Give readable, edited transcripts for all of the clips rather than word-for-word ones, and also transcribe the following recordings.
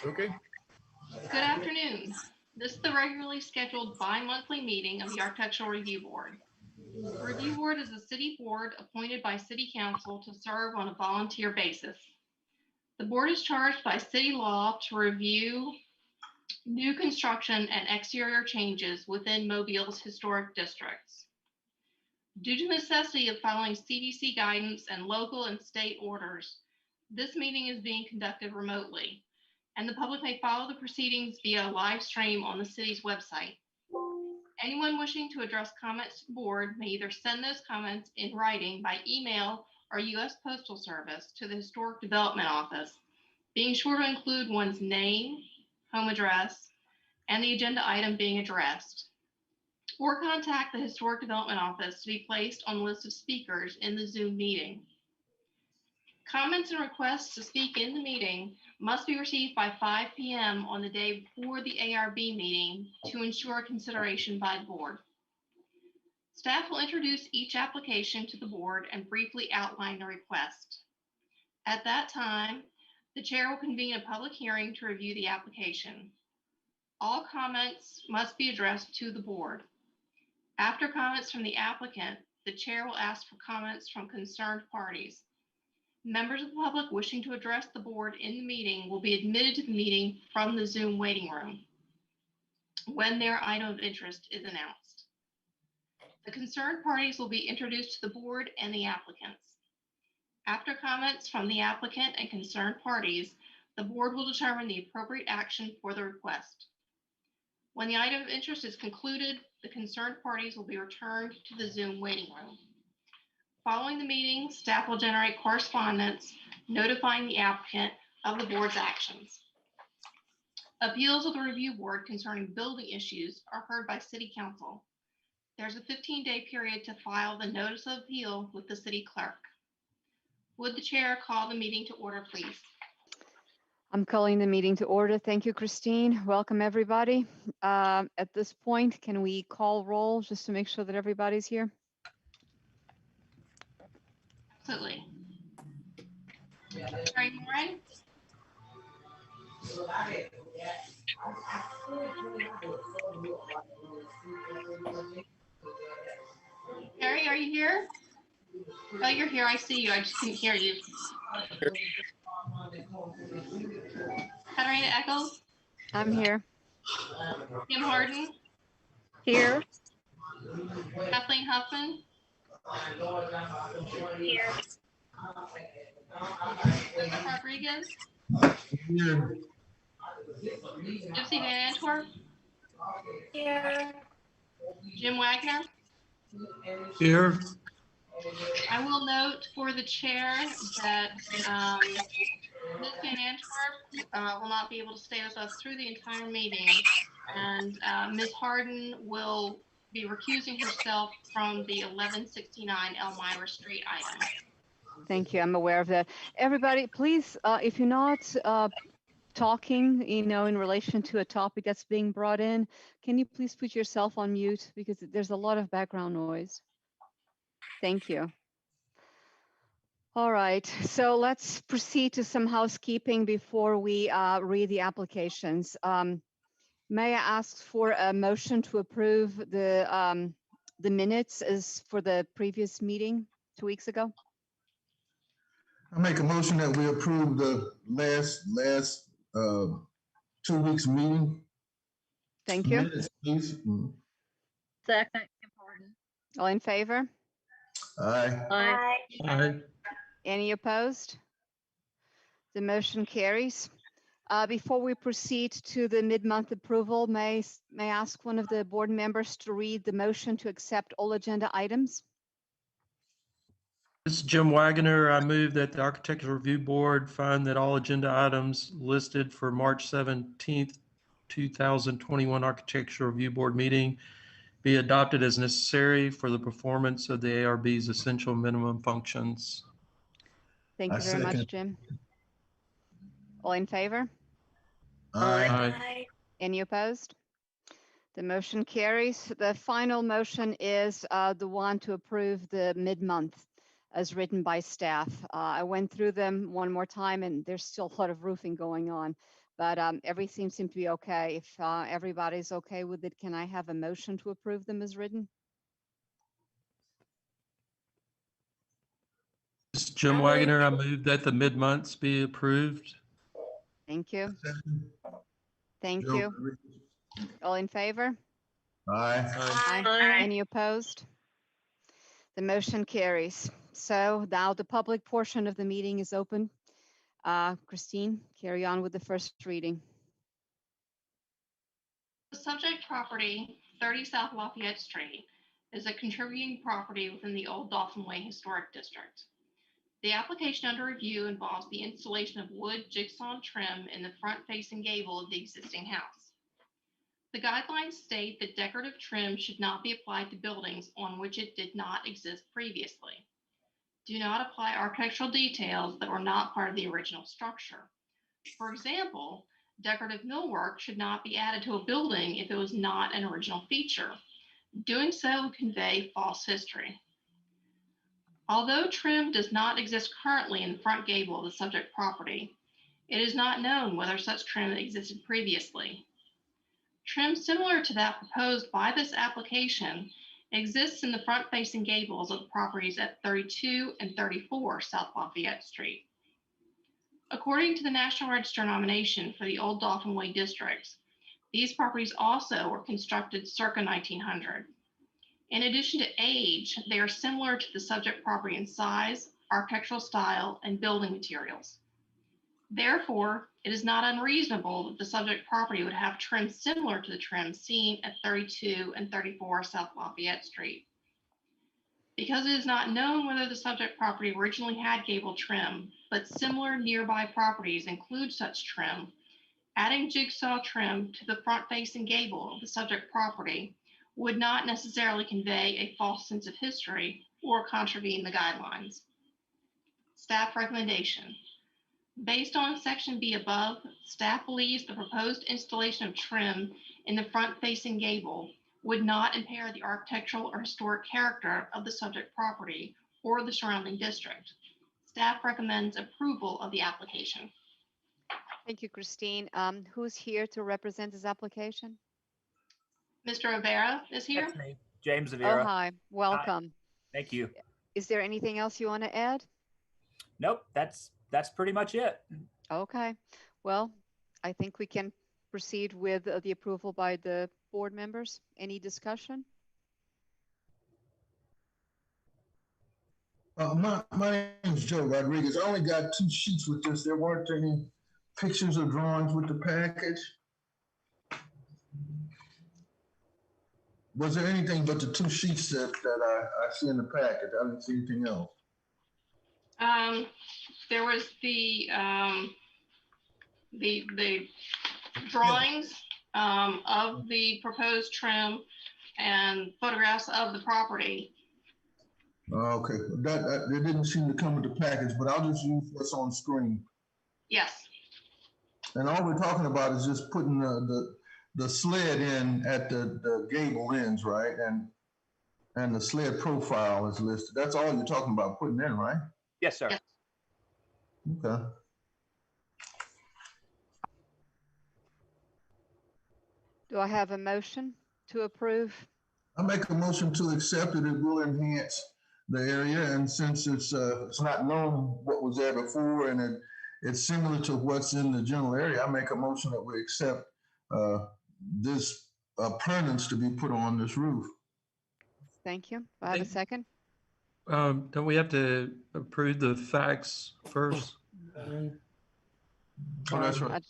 Okay. Good afternoon. This is the regularly scheduled bi-monthly meeting of the Architectural Review Board. The Review Board is a city board appointed by City Council to serve on a volunteer basis. The board is charged by city law to review new construction and exterior changes within Mobile's historic districts. Due to the necessity of following CDC guidance and local and state orders, this meeting is being conducted remotely, and the public may follow the proceedings via live stream on the city's website. Anyone wishing to address comments to the board may either send those comments in writing by email or U.S. Postal Service to the Historic Development Office, being sure to include one's name, home address, and the agenda item being addressed, or contact the Historic Development Office to be placed on the list of speakers in the Zoom meeting. Comments and requests to speak in the meeting must be received by 5 p.m. on the day before the ARB meeting to ensure consideration by the board. Staff will introduce each application to the board and briefly outline the request. At that time, the chair will convene a public hearing to review the application. All comments must be addressed to the board. After comments from the applicant, the chair will ask for comments from concerned parties. Members of the public wishing to address the board in the meeting will be admitted to the meeting from the Zoom waiting room when their item of interest is announced. The concerned parties will be introduced to the board and the applicants. After comments from the applicant and concerned parties, the board will determine the appropriate action for the request. When the item of interest is concluded, the concerned parties will be returned to the Zoom waiting room. Following the meeting, staff will generate correspondence notifying the applicant of the board's actions. Appeals of the review board concerning building issues are heard by City Council. There's a 15-day period to file the notice of appeal with the city clerk. Would the chair call the meeting to order, please? I'm calling the meeting to order. Thank you, Christine. Welcome, everybody. At this point, can we call roll just to make sure that everybody's here? Absolutely. Terry Moran? Terry, are you here? Oh, you're here. I see you. I just couldn't hear you. Katarina Eccles? I'm here. Kim Harden? Here. Kathleen Huffman? Here. Joseph Rodriguez? Here. Gypsy Van Antwerp? Here. Jim Wagner? Here. I will note for the chair that Ms. Van Antwerp will not be able to stay with us through the entire meeting, and Ms. Harden will be recusing herself from the 1169 Elmira Street item. Thank you. I'm aware of that. Everybody, please, if you're not talking, in relation to a topic that's being brought in, can you please put yourself on mute because there's a lot of background noise. Thank you. All right, so let's proceed to some housekeeping before we read the applications. May I ask for a motion to approve the minutes as for the previous meeting 2 weeks ago? I make a motion that we approve the last 2 weeks meeting. Thank you. Minutes, please. Second, important. All in favor? Aye. Aye. Aye. Any opposed? The motion carries. Before we proceed to the mid-month approval, may I ask one of the board members to read the motion to accept all agenda items? This is Jim Wagner. I move that the Architectural Review Board find that all agenda items listed for March 17th, 2021 Architectural Review Board meeting be adopted as necessary for the performance of the ARB's essential minimum functions. Thank you very much, Jim. All in favor? Aye. Aye. Any opposed? The motion carries. The final motion is the one to approve the mid-month as written by staff. I went through them one more time, and there's still a lot of roofing going on, but everything seemed to be okay. If everybody's okay with it, can I have a motion to approve them as written? This is Jim Wagoner. I move that the mid-months be approved. Thank you. Second, Thank Joe you. Rodriguez. All in favor? Aye. Aye. Any opposed? The motion carries. So now the public portion of the meeting is open. Christine, carry on with the first reading. The subject property, 30 South Lafayette Street, is a contributing property within the Old Dolphin Way Historic District. The application under review involves the installation of wood jigsaw trim in the front-facing gable of the existing house. The guidelines state that decorative trim should not be applied to buildings on which it did not exist previously. Do not apply architectural details that were not part of the original structure. For example, decorative millwork should not be added to a building if it was not an original feature. Doing so would convey false history. Although trim does not exist currently in the front gable of the subject property, it is not known whether such trim existed previously. Trim similar to that proposed by this application exists in the front-facing gables of the properties at 32 and 34 South Lafayette Street. According to the National Register nomination for the Old Dolphin Way districts, these properties also were constructed circa 1900. In addition to age, they are similar to the subject property in size, architectural style, and building materials. Therefore, it is not unreasonable that the subject property would have trim similar to the trim seen at 32 and 34 South Lafayette Street. Because it is not known whether the subject property originally had gable trim, but similar nearby properties include such trim, adding jigsaw trim to the front-facing gable of the subject property would not necessarily convey a false sense of history or contravene the guidelines. Staff recommendation. Based on section B above, staff believes the proposed installation of trim in the front-facing gable would not impair the architectural or historic character of the subject property or the surrounding district. Staff recommends approval of the application. Thank you, Christine. Who's here to represent this application? Mr. Rivera is here. That's me, James Oh, Avera. hi, welcome. Thank you. Is there anything else you want to add? Nope, that's pretty much it. Okay, well, I think we can proceed with the approval by the board members. Any discussion? My name is Joe Rodriguez. I only got 2 sheets with this. There weren't any pictures or drawings with the package. Was there anything but the 2 sheets that I see in the package? I didn't see anything else. There was the drawings of the proposed trim and photographs of the property. Okay, that it didn't seem to come with the package, but I'll just use what's on screen. Yes, And all we're talking about is just putting the sled in at the gable ends, right? And the sled profile is listed. That's all you're talking about putting in, right? Yes, sir. Yes. Okay. Do I have a motion to approve? I make a motion to accept it. It will enhance the area, and since it's not known what was there before, and it's similar to what's in the general area, I make a motion that we accept this appurtenance to be put on this roof. Thank you. Do I have a second? Don't we have to approve the facts first? Oh, that's right.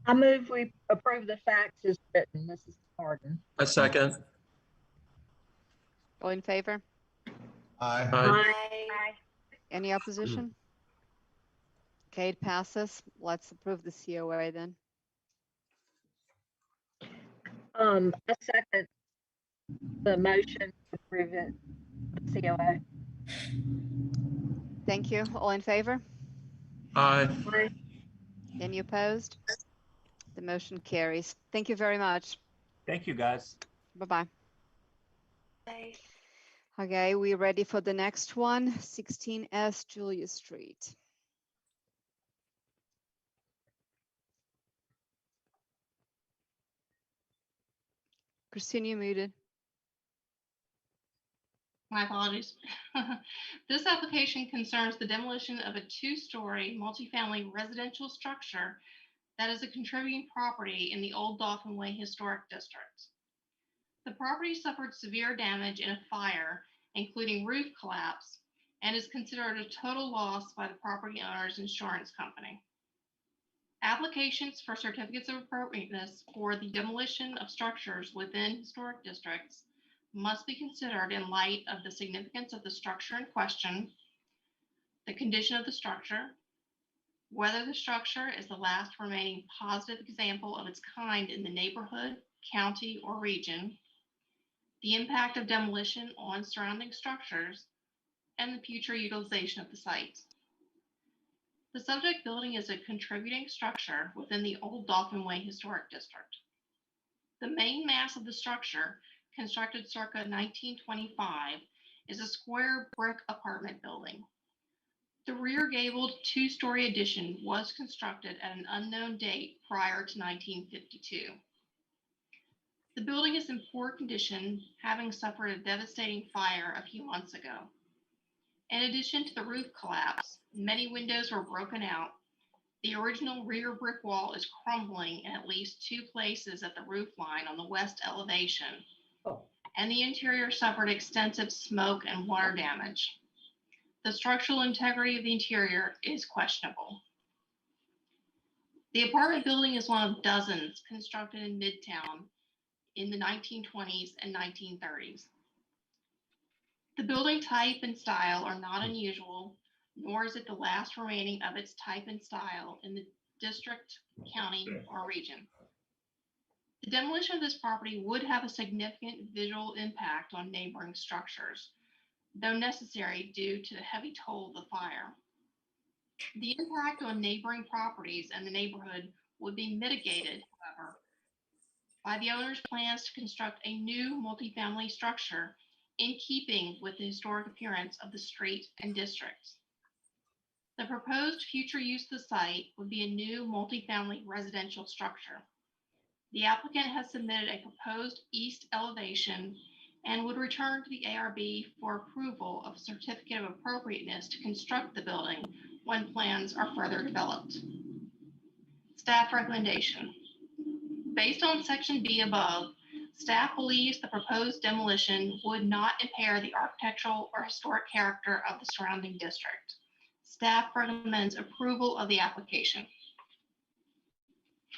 I move we approve the facts as written, Mrs. Harden. A second. All in favor? Aye. Aye. Any opposition? Okay, it passes. Let's approve the COA then. I second the motion to approve it, the COA. Thank you. All in favor? Aye. Any opposed? The motion carries. Thank you very much. Thank you, guys. Bye-bye. Okay, we ready for the next one? 16S Julius Street. Christine, you muted. My apologies. This application concerns the demolition of a two-story multifamily residential structure that is a contributing property in the Old Dolphin Way Historic District. The property suffered severe damage in a fire, including roof collapse, and is considered a total loss by the property owner's insurance company. Applications for certificates of appropriateness for the demolition of structures within historic districts must be considered in light of the significance of the structure in question, the condition of the structure, whether the structure is the last remaining positive example of its kind in the neighborhood, county, or region, the impact of demolition on surrounding structures, and the future utilization of the site. The subject building is a contributing structure within the Old Dolphin Way Historic District. The main mass of the structure, constructed circa 1925, is a square brick apartment building. The rear gabled two-story addition was constructed at an unknown date prior to 1952. The building is in poor condition, having suffered a devastating fire a few months ago. In addition to the roof collapse, many windows were broken out. The original rear brick wall is crumbling in at least two places at the roof line on the west elevation, and the interior suffered extensive smoke and water damage. The structural integrity of the interior is questionable. The apartment building is one of dozens constructed in Midtown in the 1920s and 1930s. The building type and style are not unusual, nor is it the last remaining of its type and style in the district, county, or region. The demolition of this property would have a significant visual impact on neighboring structures, though necessary due to the heavy toll of the fire. The impact on neighboring properties and the neighborhood would be mitigated, however, by the owner's plans to construct a new multifamily structure in keeping with the historic appearance of the street and district. The proposed future use of the site would be a new multifamily residential structure. The applicant has submitted a proposed east elevation and would return to the ARB for approval of a certificate of appropriateness to construct the building when plans are further developed. Staff recommendation. Based on section B above, staff believes the proposed demolition would not impair the architectural or historic character of the surrounding district. Staff recommends approval of the application.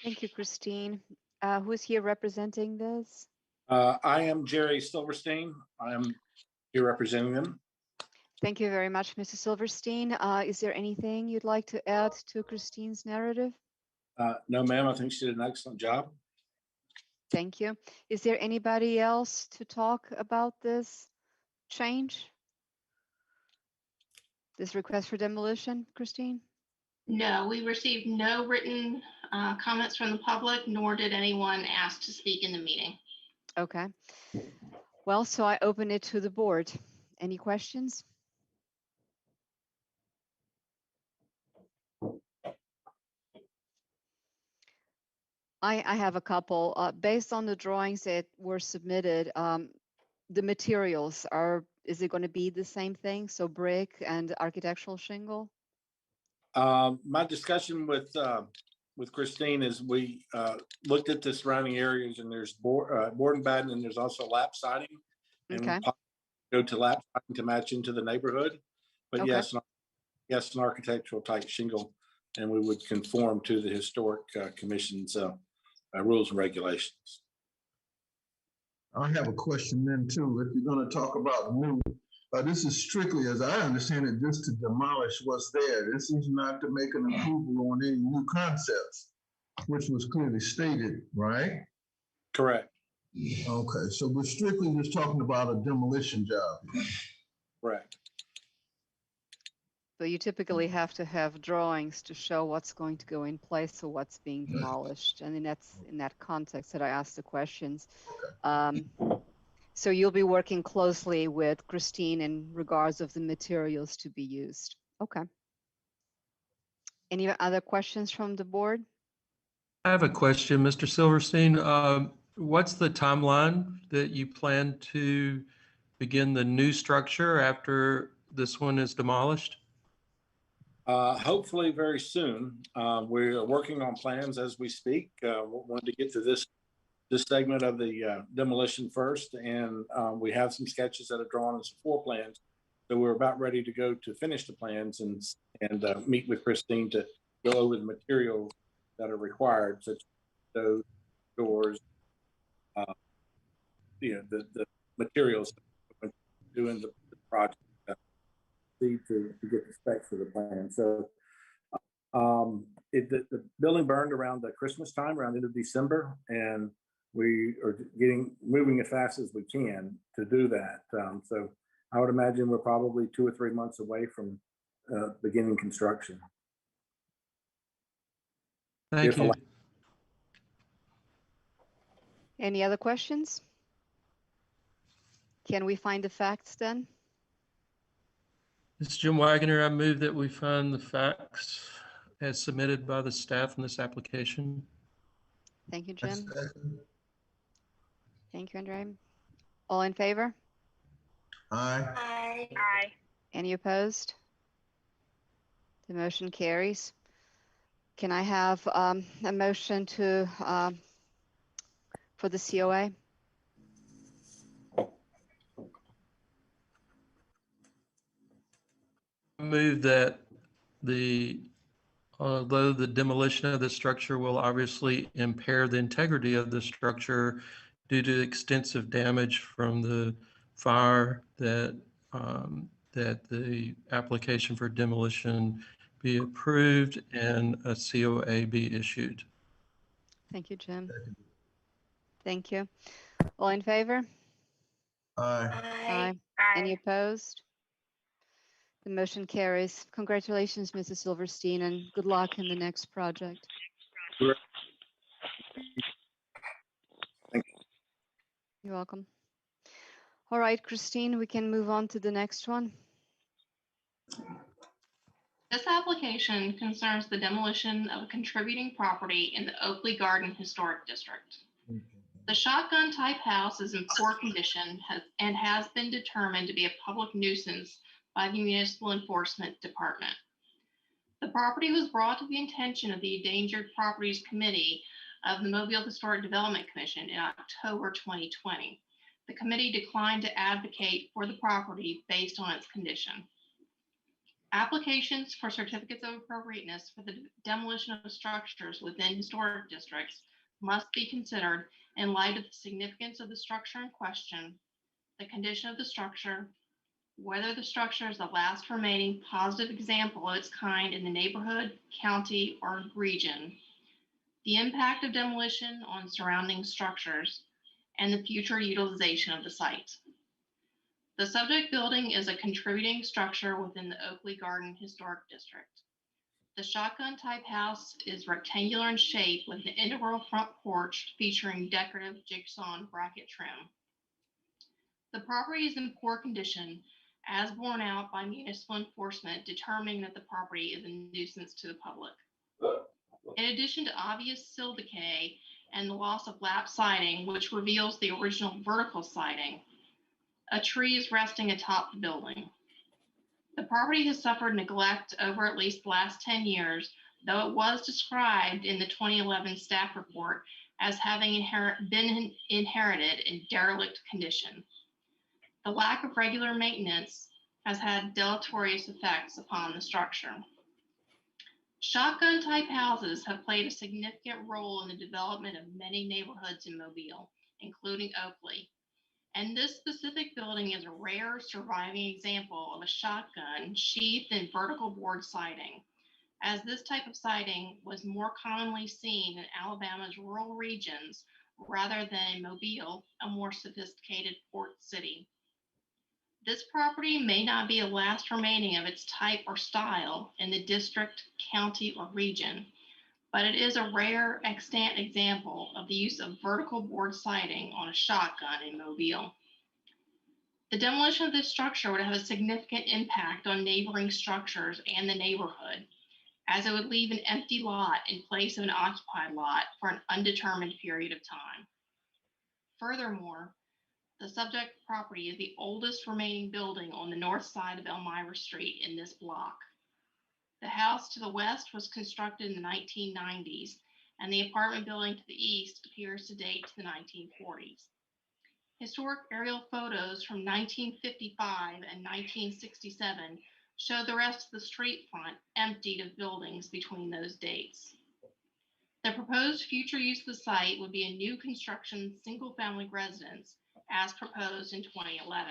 Thank you, Christine. Who is here representing this? I am Jerry Silverstein. I am here representing them. Thank you very much, Mr. Silverstein. Is there anything you'd like to add to Christine's narrative? No, ma'am, I think she did an excellent job. Thank you. Is there anybody else to talk about this change? This request for demolition, Christine? No, we received no written comments from the public, nor did anyone ask to speak in the meeting. Okay. Well, so I open it to the board. Any questions? I have a couple. Based on the drawings that were submitted, the materials is it going to be the same thing? So brick and architectural shingle? My discussion with Christine is we looked at the surrounding areas, and there's board and batten, and there's also lap siding. And Okay. go to lap siding to match into the neighborhood. But Okay. yes, an architectural type shingle, and we would conform to the historic commission's rules and regulations. I have a question then too. If you're going to talk about new, this is strictly, as I understand it, just to demolish what's there. This is not to make an approval on any new concepts, which was clearly stated, right? Correct. Okay, so we're strictly just talking about a demolition job. Correct. So you typically have to have drawings to show what's going to go in place or what's being demolished. And then that's in that context that I asked the questions. So you'll be working closely with Christine in regards of the materials to be used. Okay. Any other questions from the board? I have a question, Mr. Silverstein. What's the timeline that you plan to begin the new structure after this one is demolished? Hopefully very soon. We're working on plans as we speak. Wanted to get to this segment of the demolition first, and we have some sketches that are drawn and some floor plans. So we're about ready to go to finish the plans and meet with Christine to go over the materials that are required, such as those doors, the materials when doing the project to get the specs for the plan. So the building burned around the Christmas time, around the end of December, and we are moving as fast as we can to do that. So I would imagine we're probably 2 or 3 months away from beginning construction. Thank you. Any other questions? Can we find the facts then? This is Jim Wagner. I move that we find the facts as submitted by the staff in this application. Thank you, Jim. Thank you, Andre. All in favor? Aye. Aye. Any opposed? The motion carries. Can I have a motion to for the COA? Move that although the demolition of the structure will obviously impair the integrity of the structure due to extensive damage from the fire, that the application for demolition be approved and a COA be issued. Thank you, Jim. Thank you. All in favor? Aye. Any opposed? The motion carries. Congratulations, Mrs. Silverstein, and good luck in the next project. Thank you. You're welcome. All right, Christine, we can move on to the next one. This application concerns the demolition of a contributing property in the Oakley Garden Historic District. The shotgun type house is in poor condition and has been determined to be a public nuisance by the Municipal Enforcement Department. The property was brought to the attention of the Endangered Properties Committee of the Mobile Historic Development Commission in October 2020. The committee declined to advocate for the property based on its condition. Applications for certificates of appropriateness for the demolition of structures within historic districts must be considered in light of the significance of the structure in question, the condition of the structure, whether the structure is the last remaining positive example of its kind in the neighborhood, county, or region, the impact of demolition on surrounding structures, and the future utilization of the site. The subject building is a contributing structure within the Oakley Garden Historic District. The shotgun type house is rectangular in shape with an integral front porch featuring decorative jigsaw and bracket trim. The property is in poor condition, as borne out by municipal enforcement determining that the property is a nuisance to the public. In addition to obvious sill decay and the loss of lap siding, which reveals the original vertical siding, a tree is resting atop the building. The property has suffered neglect over at least the last 10 years, though it was described in the 2011 staff report as having been inherited in derelict condition. The lack of regular maintenance has had deleterious effects upon the structure. Shotgun type houses have played a significant role in the development of many neighborhoods in Mobile, including Oakley. And this specific building is a rare surviving example of a shotgun sheathed in vertical board siding, as this type of siding was more commonly seen in Alabama's rural regions rather than in Mobile, a more sophisticated port city. This property may not be a last remaining of its type or style in the district, county, or region, but it is a rare extant example of the use of vertical board siding on a shotgun in Mobile. The demolition of this structure would have a significant impact on neighboring structures and the neighborhood, as it would leave an empty lot in place of an occupied lot for an undetermined period of time. Furthermore, the subject property is the oldest remaining building on the north side of Elmira Street in this block. The house to the west was constructed in the 1990s, and the apartment building to the east appears to date to the 1940s. Historic aerial photos from 1955 and 1967 show the rest of the street front emptied of buildings between those dates. The proposed future use of the site would be a new construction single-family residence as proposed in 2011.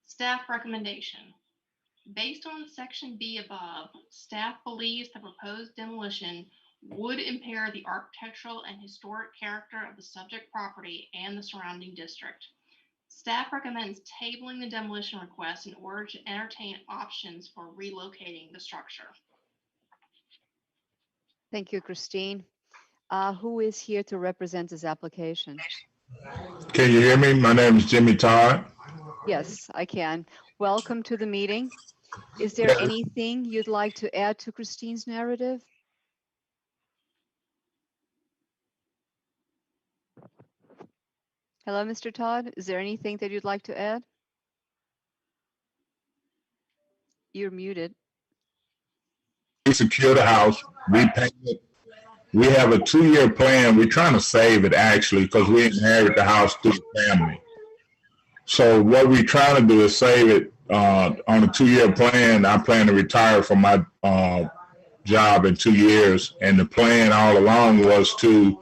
Staff recommendation. Based on section B above, staff believes the proposed demolition would impair the architectural and historic character of the subject property and the surrounding district. Staff recommends tabling the demolition request in order to entertain options for relocating the structure. Thank you, Christine. Who is here to represent this application? Can you hear me? My name is Jimmy Todd. Yes, I can. Welcome to the meeting. Is there anything you'd like to add to Christine's narrative? Hello, Mr. Todd. Is there anything that you'd like to add? You're muted. We secure the house, repaint it. We have a 2-year plan. We're trying to save it actually because we inherit the house through the family. So what we're trying to do is save it on a 2-year plan. I plan to retire from my job in 2 years. And the plan all along was to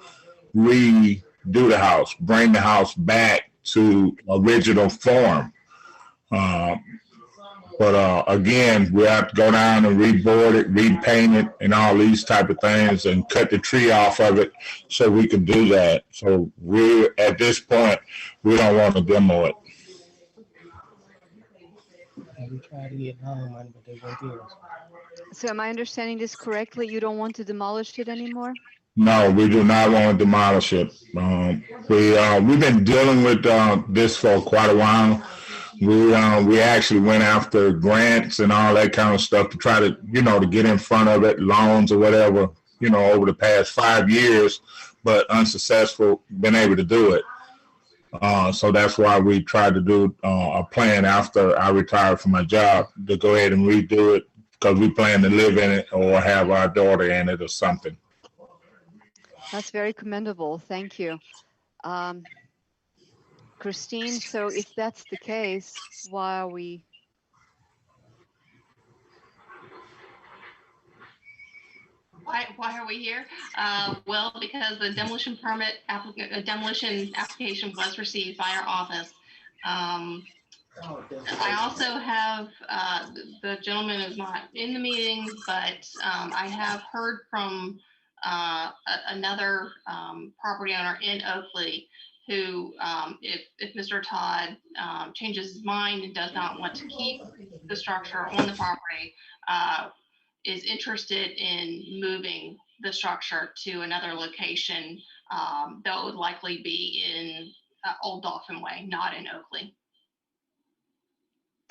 redo the house, bring the house back to original form. But again, we have to go down and reboard it, repaint it, and all these type of things, and cut the tree off of it so we can do that. So we're at this point, we don't want to demo it. We tried to get home, but they won't give us. So am I understanding this correctly? You don't want to demolish it anymore? No, we do not want to demolish it. We've been dealing with this for quite a while. We actually went after grants and all that kind of stuff to try to, to get in front of it, loans or whatever, over the past 5 years, but unsuccessful, been able to do it. So that's why we tried to do a plan after I retired from my job to go ahead and redo it because we plan to live in it or have our daughter in it or something. That's very commendable. Thank you. Christine, so if that's the case, why are we? Why are we here? Well, because the demolition demolition application was received by our office. I also have, the gentleman is not in the meeting, but I have heard from another property owner in Oakley who, if Mr. Todd changes his mind and does not want to keep the structure on the property, is interested in moving the structure to another location that would likely be in Old Dolphin Way, not in Oakley.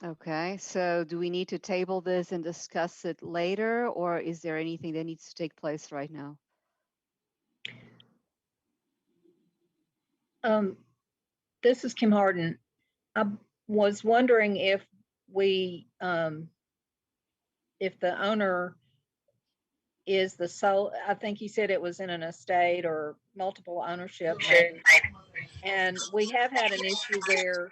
Okay, so do we need to table this and discuss it later, or is there anything that needs to take place right now? This is Kim Harden. I was wondering if we, if the owner is the sole, I think he said it was in an estate or multiple ownership. And we have had an issue where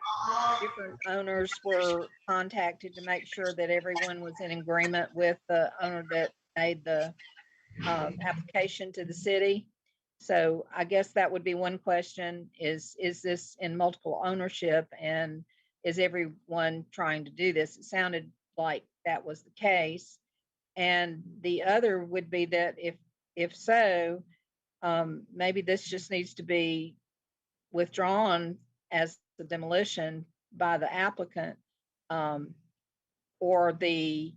different owners were contacted to make sure that everyone was in agreement with the owner that made the application to the city. So I guess that would be one question is this in multiple ownership and is everyone trying to do this? It sounded like that was the case. And the other would be that if so, maybe this just needs to be withdrawn as the demolition by the applicant, or the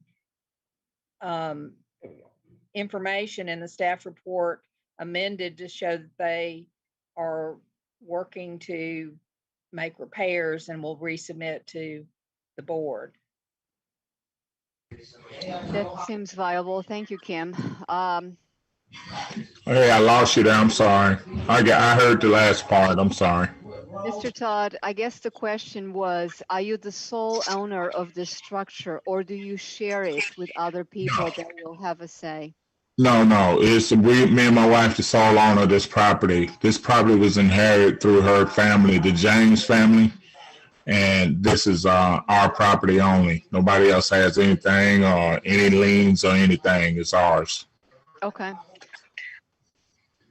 information in the staff report amended to show that they are working to make repairs and we'll resubmit to the board. That seems viable. Thank you, Kim. Hey, I lost you there. I'm sorry. I heard the last part. I'm sorry. Mr. Todd, I guess the question was, are you the sole owner of this structure, or do you share it with other people that will have a say? No. It's me and my wife, the sole owner of this property. This property was inherited through her family, the James family, and this is our property only. Nobody else has anything or any liens or anything. It's ours. Okay.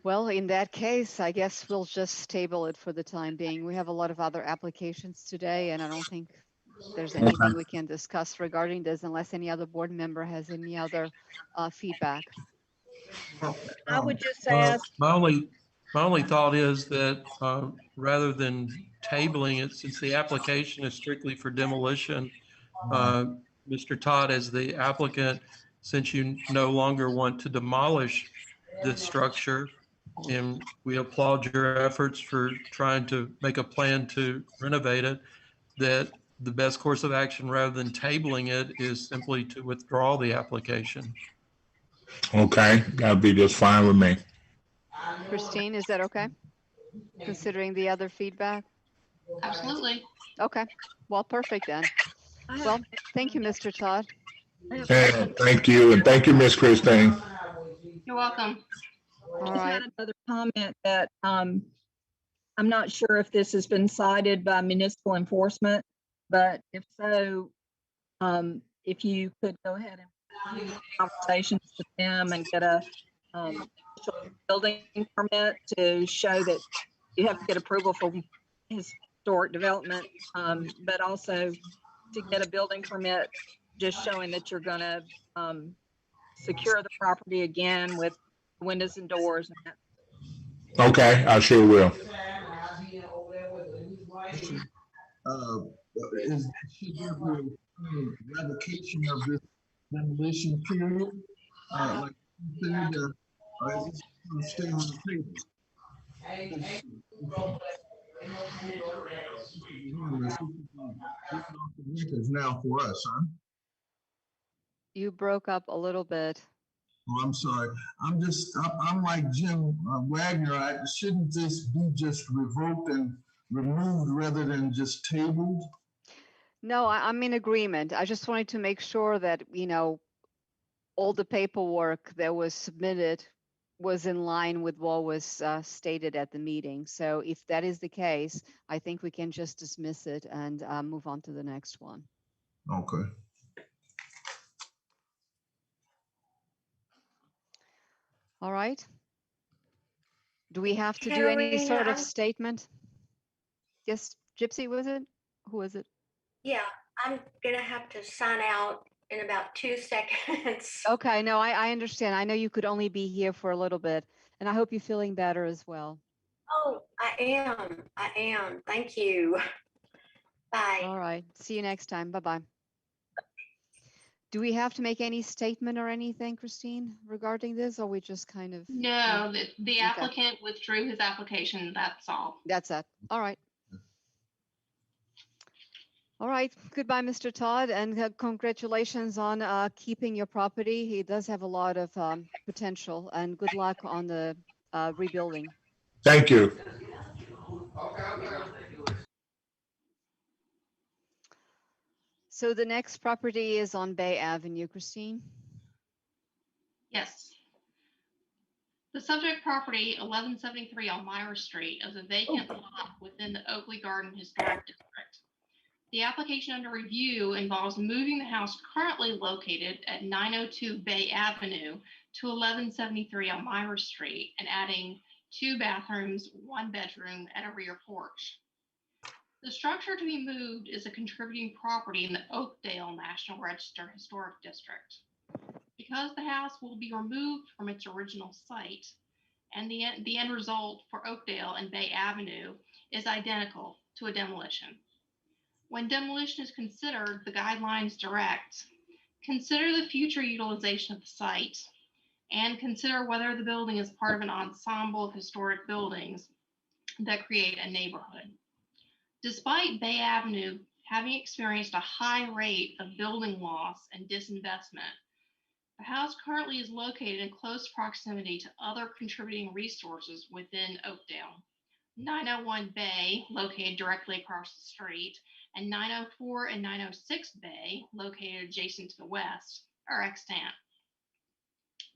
Well, in that case, I guess we'll just table it for the time being. We have a lot of other applications today, and I don't think there's anything we can discuss regarding this unless any other board member has any other feedback. I would just Well, ask, my only thought is that rather than tabling it, since the application is strictly for demolition, Mr. Todd, as the applicant, since you no longer want to demolish this structure, and we applaud your efforts for trying to make a plan to renovate it, that the best course of action rather than tabling it is simply to withdraw the application. Okay, that'll be just fine with me. Christine, is that okay? Considering the other feedback? Absolutely. Okay, well, perfect then. Well, thank you, Mr. Todd. And thank you, and thank you, Miss Christine. You're welcome. All just right. had another comment that I'm not sure if this has been cited by municipal enforcement, but if so, if you could go ahead and have conversations with them and get a building permit to show that you have to get approval from historic development, but also to get a building permit just showing that you're going to secure the property again with windows and doors and that. Okay, I sure will. Is should there be a revocation of this demolition period? Like you said, or is this going to stay on the table? Records now for us, huh? You broke up a little bit. Oh, I'm sorry. I'm like Jim Wagner. Shouldn't this be just revoked and removed rather than just tabled? No, I'm in agreement. I just wanted to make sure that, all the paperwork that was submitted was in line with what was stated at the meeting. So if that is the case, I think we can just dismiss it and move on to the next one. Okay. All right. Do we have to do any sort of statement? Yes, Gypsy, was it? Who was it? Yeah, I'm gonna have to sign out in about 2 seconds. Okay, no, I understand. I know you could only be here for a little bit, and I hope you're feeling better as well. Oh, I am. Thank you. Bye. All right. See you next time. Bye-bye. Do we have to make any statement or anything, Christine, regarding this, or we just kind of? No, the applicant withdrew his application. That's all. That's it. All right. All right. Goodbye, Mr. Todd, and congratulations on keeping your property. He does have a lot of potential, and good luck on the rebuilding. Thank you. So the next property is on Bay Avenue, Christine. Yes. The subject property, 1173 Elmira Street, is a vacant lot within the Oakley Garden Historic District. The application under review involves moving the house currently located at 902 Bay Avenue to 1173 Elmira Street and adding 2 bathrooms, 1 bedroom, and a rear porch. The structure to be moved is a contributing property in the Oakdale National Register Historic District. Because the house will be removed from its original site, and the end result for Oakdale and Bay Avenue is identical to a demolition. When demolition is considered, the guidelines direct, consider the future utilization of the site, and consider whether the building is part of an ensemble of historic buildings that create a neighborhood. Despite Bay Avenue having experienced a high rate of building loss and disinvestment, the house currently is located in close proximity to other contributing resources within Oakdale. 901 Bay, located directly across the street, and 904 and 906 Bay, located adjacent to the west, are extant.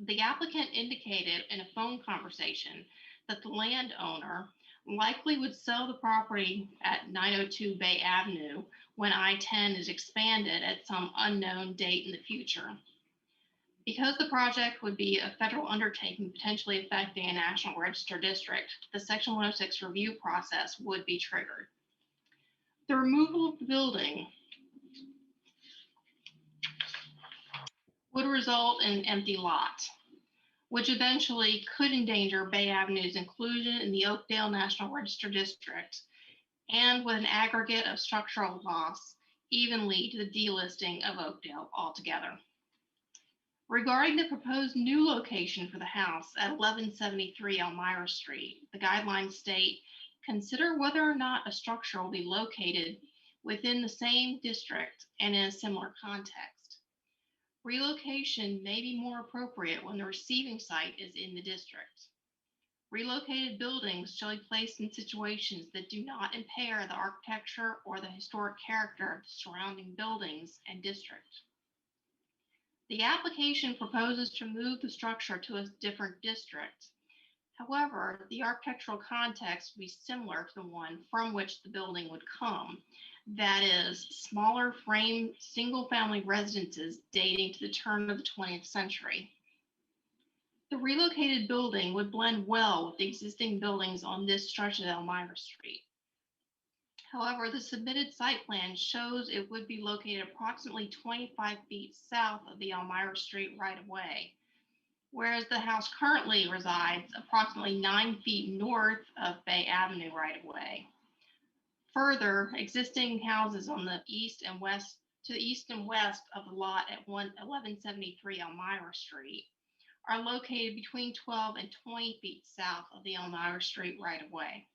The applicant indicated in a phone conversation that the landowner likely would sell the property at 902 Bay Avenue when I-10 is expanded at some unknown date in the future. Because the project would be a federal undertaking potentially affecting a National Register district, the Section 106 review process would be triggered. The removal of the building would result in an empty lot, which eventually could endanger Bay Avenue's inclusion in the Oakdale National Register district, and with an aggregate of structural loss, even lead to the delisting of Oakdale altogether. Regarding the proposed new location for the house at 1173 Elmira Street, the guidelines state, consider whether or not a structure will be located within the same district and in a similar context. Relocation may be more appropriate when the receiving site is in the district. Relocated buildings shall be placed in situations that do not impair the architecture or the historic character of the surrounding buildings and district. The application proposes to move the structure to a different district. However, the architectural context would be similar to the one from which the building would come. That is, smaller frame single-family residences dating to the turn of the 20th century. The relocated building would blend well with the existing buildings on this stretch of Elmira Street. However, the submitted site plan shows it would be located approximately 25 feet south of the Elmira Street right-of-way, whereas the house currently resides approximately 9 feet north of Bay Avenue right-of-way. Further, existing houses on the east and west, to the east and west of the lot at 1173 Elmira Street are located between 12 and 20 feet south of the Elmira Street right-of-way.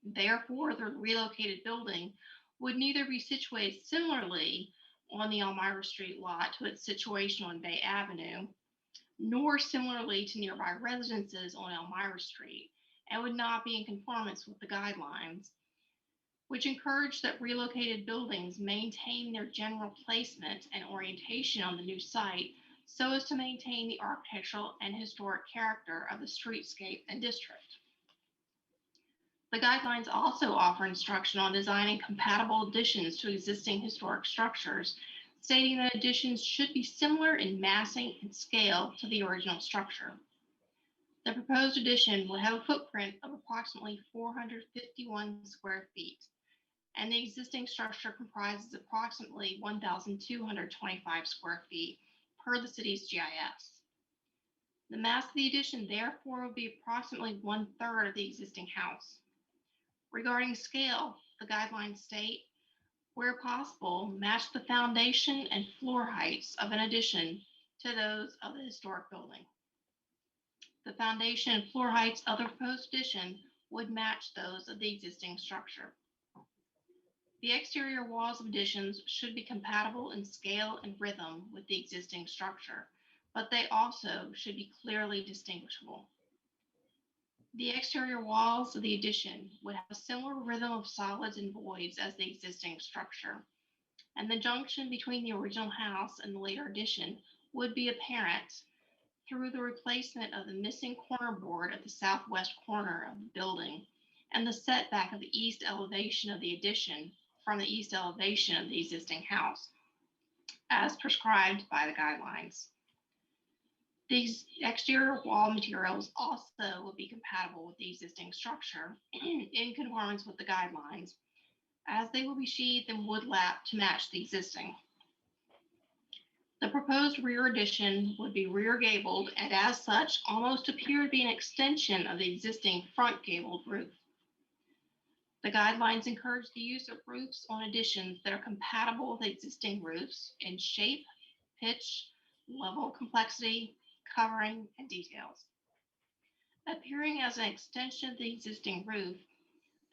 Therefore, the relocated building would neither be situated similarly on the Elmira Street lot to its situation on Bay Avenue, nor similarly to nearby residences on Elmira Street, and would not be in conformance with the guidelines, which encourage that relocated buildings maintain their general placement and orientation on the new site so as to maintain the architectural and historic character of the streetscape and district. The guidelines also offer instruction on designing compatible additions to existing historic structures, stating that additions should be similar in massing and scale to the original structure. The proposed addition will have a footprint of approximately 451 square feet, and the existing structure comprises approximately 1,225 square feet per the city's GIS. The mass of the addition, therefore, will be approximately 1/3 of the existing house. Regarding scale, the guidelines state, where possible, match the foundation and floor heights of an addition to those of the historic building. The foundation and floor heights of the proposed addition would match those of the existing structure. The exterior walls of additions should be compatible in scale and rhythm with the existing structure, but they also should be clearly distinguishable. The exterior walls of the addition would have a similar rhythm of solids and voids as the existing structure, and the junction between the original house and the later addition would be apparent through the replacement of the missing corner board at the southwest corner of the building and the setback of the east elevation of the addition from the east elevation of the existing house, as prescribed by the guidelines. These exterior wall materials also will be compatible with the existing structure in conformance with the guidelines, as they will be sheathed in wood lap to match the existing. The proposed rear addition would be rear gabled and as such almost appear to be an extension of the existing front gabled roof. The guidelines encourage the use of roofs on additions that are compatible with existing roofs in shape, pitch, level of complexity, covering, and details. Appearing as an extension of the existing roof,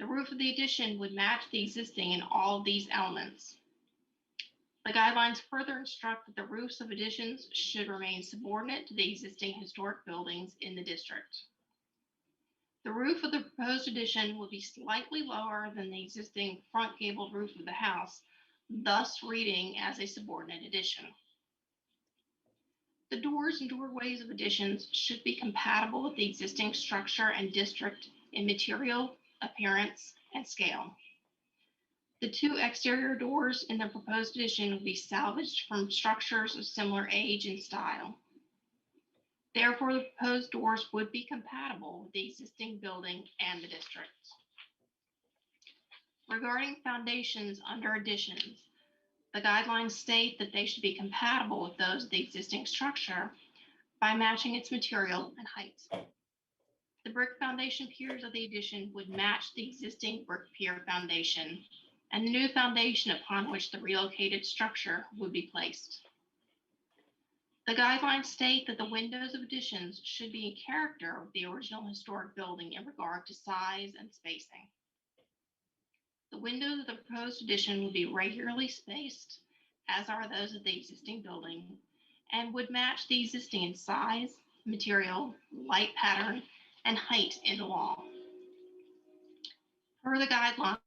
The roof of the addition would match the existing in all of these elements. The guidelines further instruct that the roofs of additions should remain subordinate to the existing historic buildings in the district. The roof of the proposed addition will be slightly lower than the existing front gabled roof of the house, thus reading as a subordinate addition. The doors and doorways of additions should be compatible with the existing structure and district in material, appearance, and scale. The two exterior doors in the proposed addition will be salvaged from structures of similar age and style. Therefore, the proposed doors would be compatible with the existing building and the district. Regarding foundations under additions, the guidelines state that they should be compatible with those of the existing structure by matching its material and height. The brick foundation piers of the addition would match the existing brick pier foundation and the new foundation upon which the relocated structure would be placed. The guidelines state that the windows of additions should be in character with the original historic building in regard to size and spacing. The windows of the proposed addition would be regularly spaced, as are those of the existing building, and would match the existing in size, material, light pattern, and height in the wall. Per the guidelines,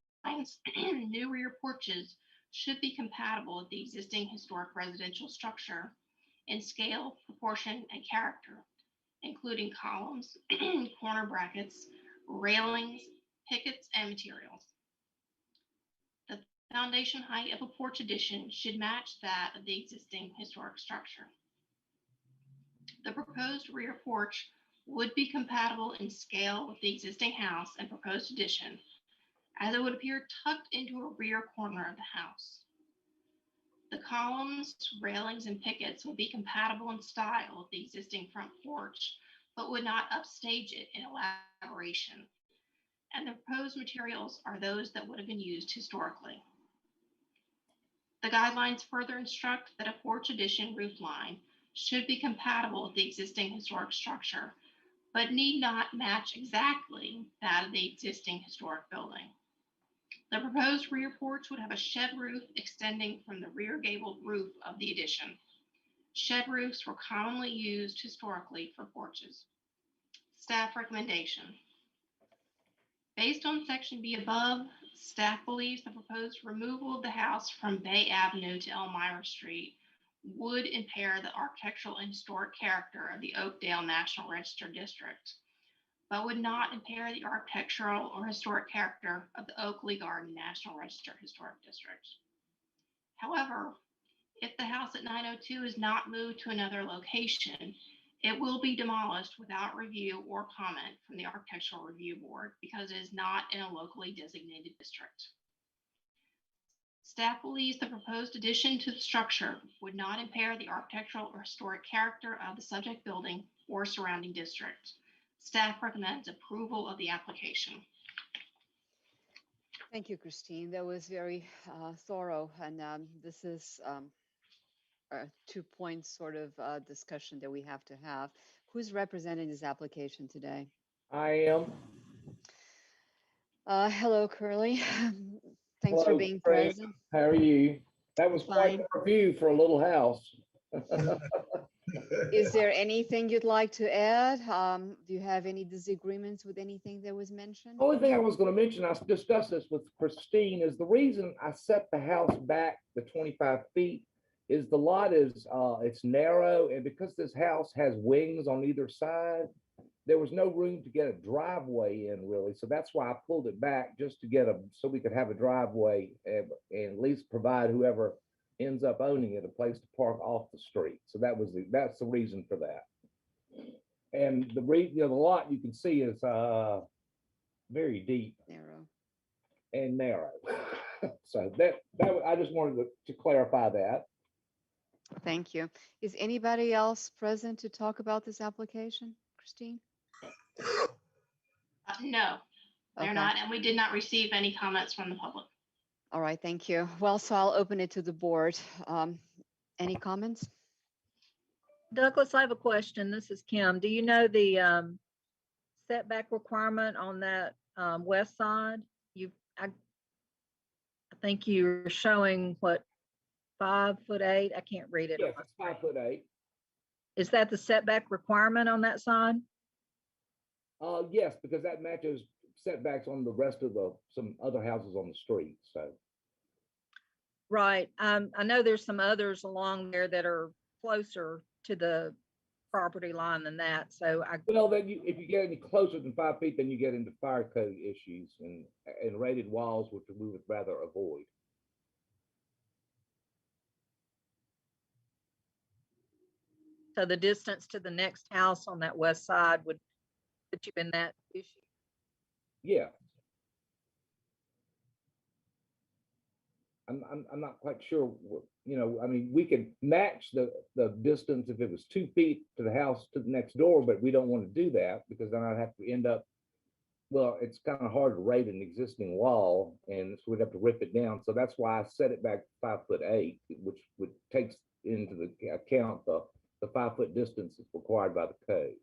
new rear porches should be compatible with the existing historic residential structure in scale, proportion, and character, including columns, corner brackets, railings, pickets, and materials. The foundation height of a porch addition should match that of the existing historic structure. The proposed rear porch would be compatible in scale with the existing house and proposed addition, as it would appear tucked into a rear corner of the house. The columns, railings, and pickets will be compatible in style with the existing front porch, but would not upstage it in elaboration. And the proposed materials are those that would have been used historically. The guidelines further instruct that a porch addition roof line should be compatible with the existing historic structure, but need not match exactly that of the existing historic building. The proposed rear porch would have a shed roof extending from the rear gabled roof of the addition. Shed roofs were commonly used historically for porches. Staff recommendation. Based on section B above, staff believes the proposed removal of the house from Bay Avenue to Elmira Street would impair the architectural and historic character of the Oakdale National Register District, but would not impair the architectural or historic character of the Oakley Garden National Register Historic District. However, if the house at 902 is not moved to another location, it will be demolished without review or comment from the Architectural Review Board because it is not in a locally designated district. Staff believes the proposed addition to the structure would not impair the architectural or historic character of the subject building or surrounding district. Staff recommends approval of the application. Thank you, Christine. That was very thorough, and this is a 2 point sort of discussion that we have to have. Who's representing this application today? I am. Hello, Curly. Thanks for Hello, being Craig. present. How are you? That was quite Fine. a review for a little house. Is there anything you'd like to add? Do you have any disagreements with anything that was mentioned? The only thing I was going to mention, I discussed this with Christine, is the reason I set the house back the 25 feet is the lot is it's narrow, and because this house has wings on either side, there was no room to get a driveway in really. So that's why I pulled it back, just to get so we could have a driveway and at least provide whoever ends up owning it a place to park off the street. So that's the reason for that. And the lot you can see is very deep, narrow. So that I just wanted to clarify that. Thank you. Is anybody else present to talk about this application? Christine? No, they're Okay. not, and we did not receive any comments from the public. All right, thank you. Well, so I'll open it to the board. Any comments? Douglas, I have a question. This is Kim. Do you know the setback requirement on that west side? I think you're showing what, 5'8"? I can't read it. Yes, it's 5'8". Is that the setback requirement on that side? Yes, because that matches setbacks on the rest of some other houses on the street, so. Right. I know there's some others along there that are closer to the property line than that. So Well, then if you get any closer than 5 feet, then you get into fire code issues and rated walls, which we would rather avoid. so the distance to the next house on that west side would put you in that issue. Yeah. I'm not quite sure, I mean, we could match the distance if it was 2 feet to the house to the next door, but we don't want to do that because then I'd have to end up, well, it's kind of hard to rate an existing wall and so we'd have to rip it down. So that's why I set it back 5'8", which would take into the account the 5 foot distance that's required by the code.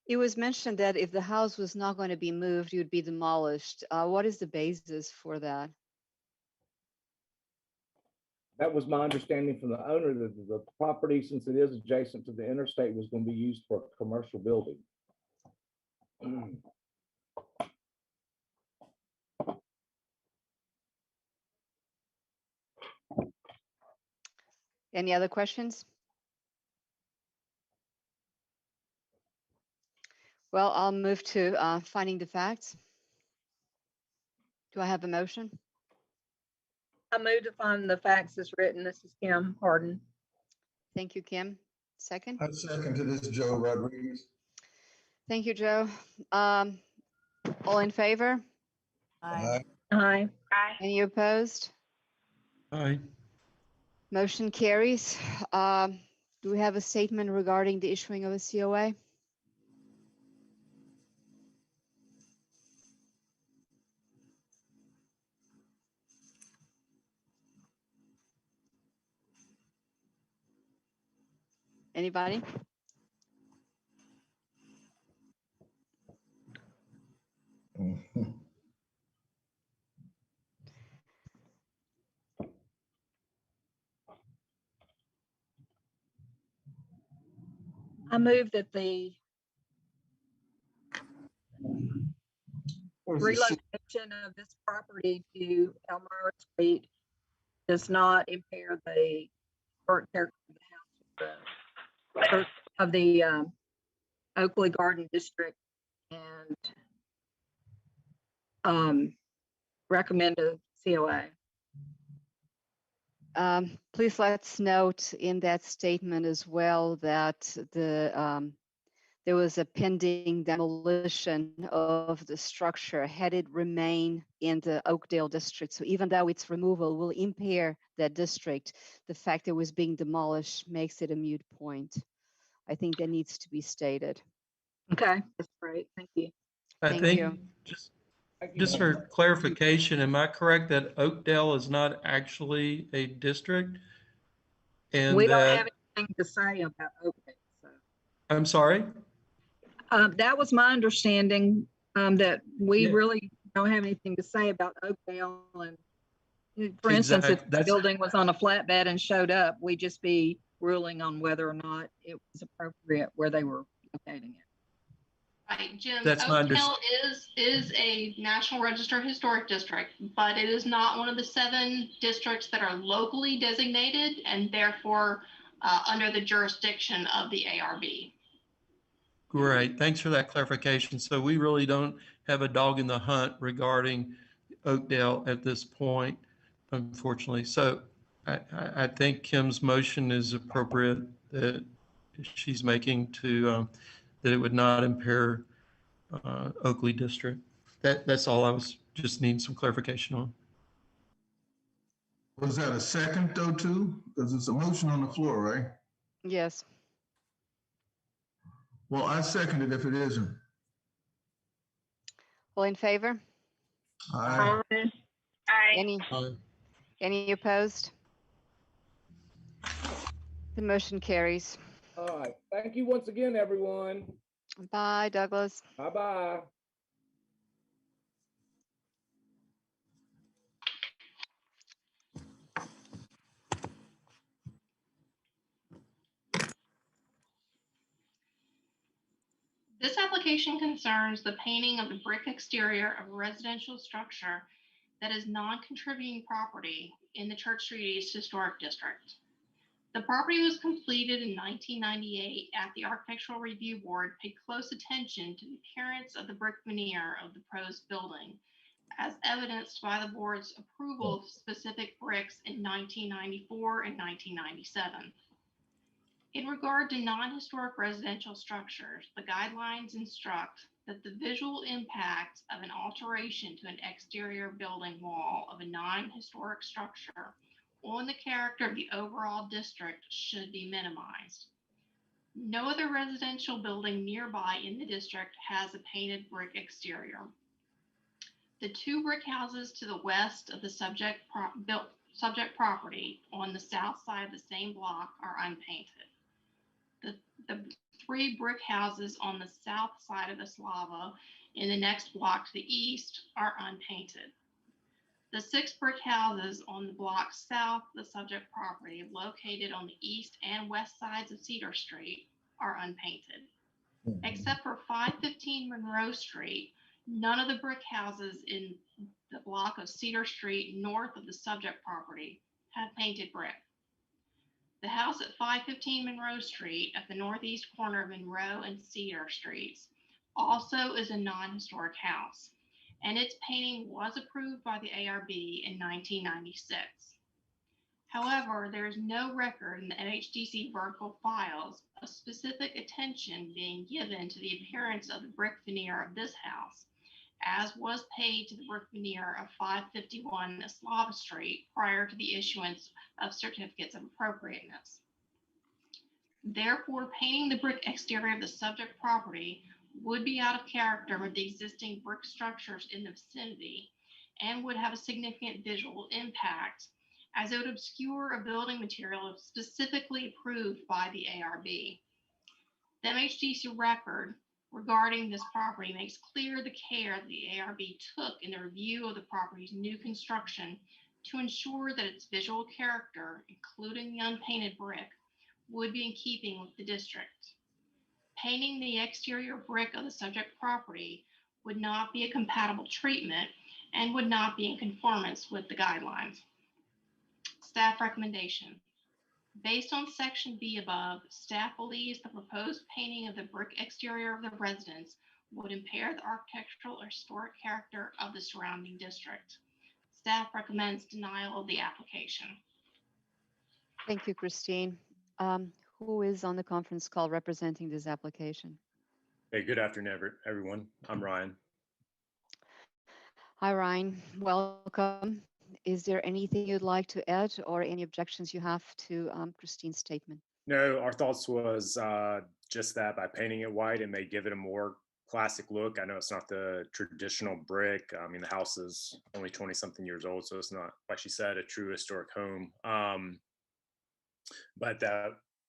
It was mentioned that if the house was not going to be moved, it would be demolished. What is the basis for that? That was my understanding from the owner that the property, since it is adjacent to the interstate, was going to be used for a commercial building. Any other questions? Well, I'll move to finding the facts. Do I have a motion? I move to find the facts as written. This is Kim Harden. Thank you, Kim. Second? I second to this, Joe Rodriguez. Thank you, Joe. All in favor? Aye. Aye. Any opposed? Aye. Motion carries. Do we have a statement regarding the issuing of a COA? Anybody? I move that the Where's the relocation of this property to Elmira Street does not impair the current character of the house of the Oakley Garden District and recommend a COA. Please let's note in that statement as well that there was a pending demolition of the structure had it remain in the Oakdale district. So even though its removal will impair that district, the fact that it was being demolished makes it a moot point. I think that needs to be stated. Okay, that's great. Thank you. I Thank think you. just for clarification, am I correct that Oakdale is not actually a district? And We don't that, have anything to say about Oakdale. So. I'm sorry? That was my understanding, that we Yeah. really don't have anything to say about Oakdale. And for instance, if the building was on a flatbed and showed up, we'd just be ruling on whether or not it was appropriate where they were locating it. Right, Jim, That's my Oakdale is a National Register Historic District, but it is not one of the 7 districts that are locally designated and therefore under the jurisdiction of the ARB. Great. Thanks for that clarification. So we really don't have a dog in the hunt regarding Oakdale at this point, unfortunately. So I think Kim's motion is appropriate that she's making to that it would not impair Oakley District. That's all I was just needing some clarification on. Was that a second though too? Because it's a motion on the floor, right? Yes. Well, I second it if it isn't. All in favor? Aye. Any opposed? The motion carries. All right. Thank you once again, everyone. Bye, Douglas. Bye-bye. This application concerns the painting of the brick exterior of a residential structure that is non-contributing property in the Church Street East Historic District. The property was completed in 1998 at the Architectural Review Board paid close attention to the appearance of the brick veneer of the proposed building, as evidenced by the board's approval of specific bricks in 1994 and 1997. In regard to non-historic residential structures, the guidelines instruct that the visual impact of an alteration to an exterior building wall of a non-historic structure on the character of the overall district should be minimized. No other residential building nearby in the district has a painted brick exterior. The two brick houses to the west of the subject property on the south side of the same block are unpainted. The three brick houses on the south side of the Slava in the next block to the east are unpainted. The 6 brick houses on the block south of the subject property, located on the east and west sides of Cedar Street, are unpainted. Except for 515 Monroe Street, none of the brick houses in the block of Cedar Street north of the subject property have painted brick. The house at 515 Monroe Street at the northeast corner of Monroe and Cedar Streets also is a non-historic house, and its painting was approved by the ARB in 1996. However, there is no record in the NHDC vertical files of specific attention being given to the appearance of the brick veneer of this house, as was paid to the brick veneer of 551 Slava Street prior to the issuance of certificates of appropriateness. Therefore, painting the brick exterior of the subject property would be out of character with the existing brick structures in the vicinity and would have a significant visual impact, as it would obscure a building material specifically approved by the ARB. The MHDC record regarding this property makes clear the care that the ARB took in the review of the property's new construction to ensure that its visual character, including the unpainted brick, would be in keeping with the district. Painting the exterior brick of the subject property would not be a compatible treatment and would not be in conformance with the guidelines. Staff recommendation. Based on section B above, staff believes the proposed painting of the brick exterior of the residence would impair the architectural or historic character of the surrounding district. Staff recommends denial of the application. Thank you, Christine. Who is on the conference call representing this application? Hey, good afternoon, everyone. I'm Ryan. Hi, Ryan. Welcome. Is there anything you'd like to add or any objections you have to Christine's statement? No, our thoughts was just that by painting it white, it may give it a more classic look. I know it's not the traditional brick. I mean, the house is only 20 something years old, so it's not, like she said, a true historic home. But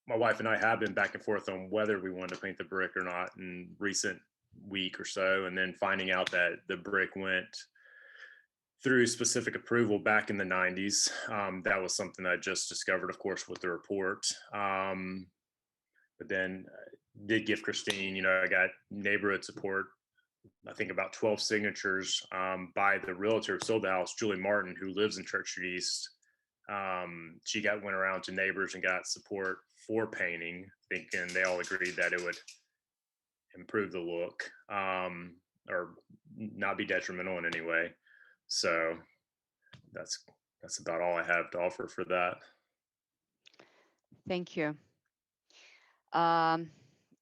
my wife and I have been back and forth on whether we wanted to paint the brick or not in recent week or so, and then finding out that the brick went through specific approval back in the 90s. That was something I just discovered, of course, with the report. But then did give Christine, I got neighborhood support, I think about 12 signatures by the realtor who sold the house, Julie Martin, who lives in Church Street East. She went around to neighbors and got support for painting, thinking they all agreed that it would improve the look or not be detrimental in any way. So that's about all I have to offer for that. Thank you.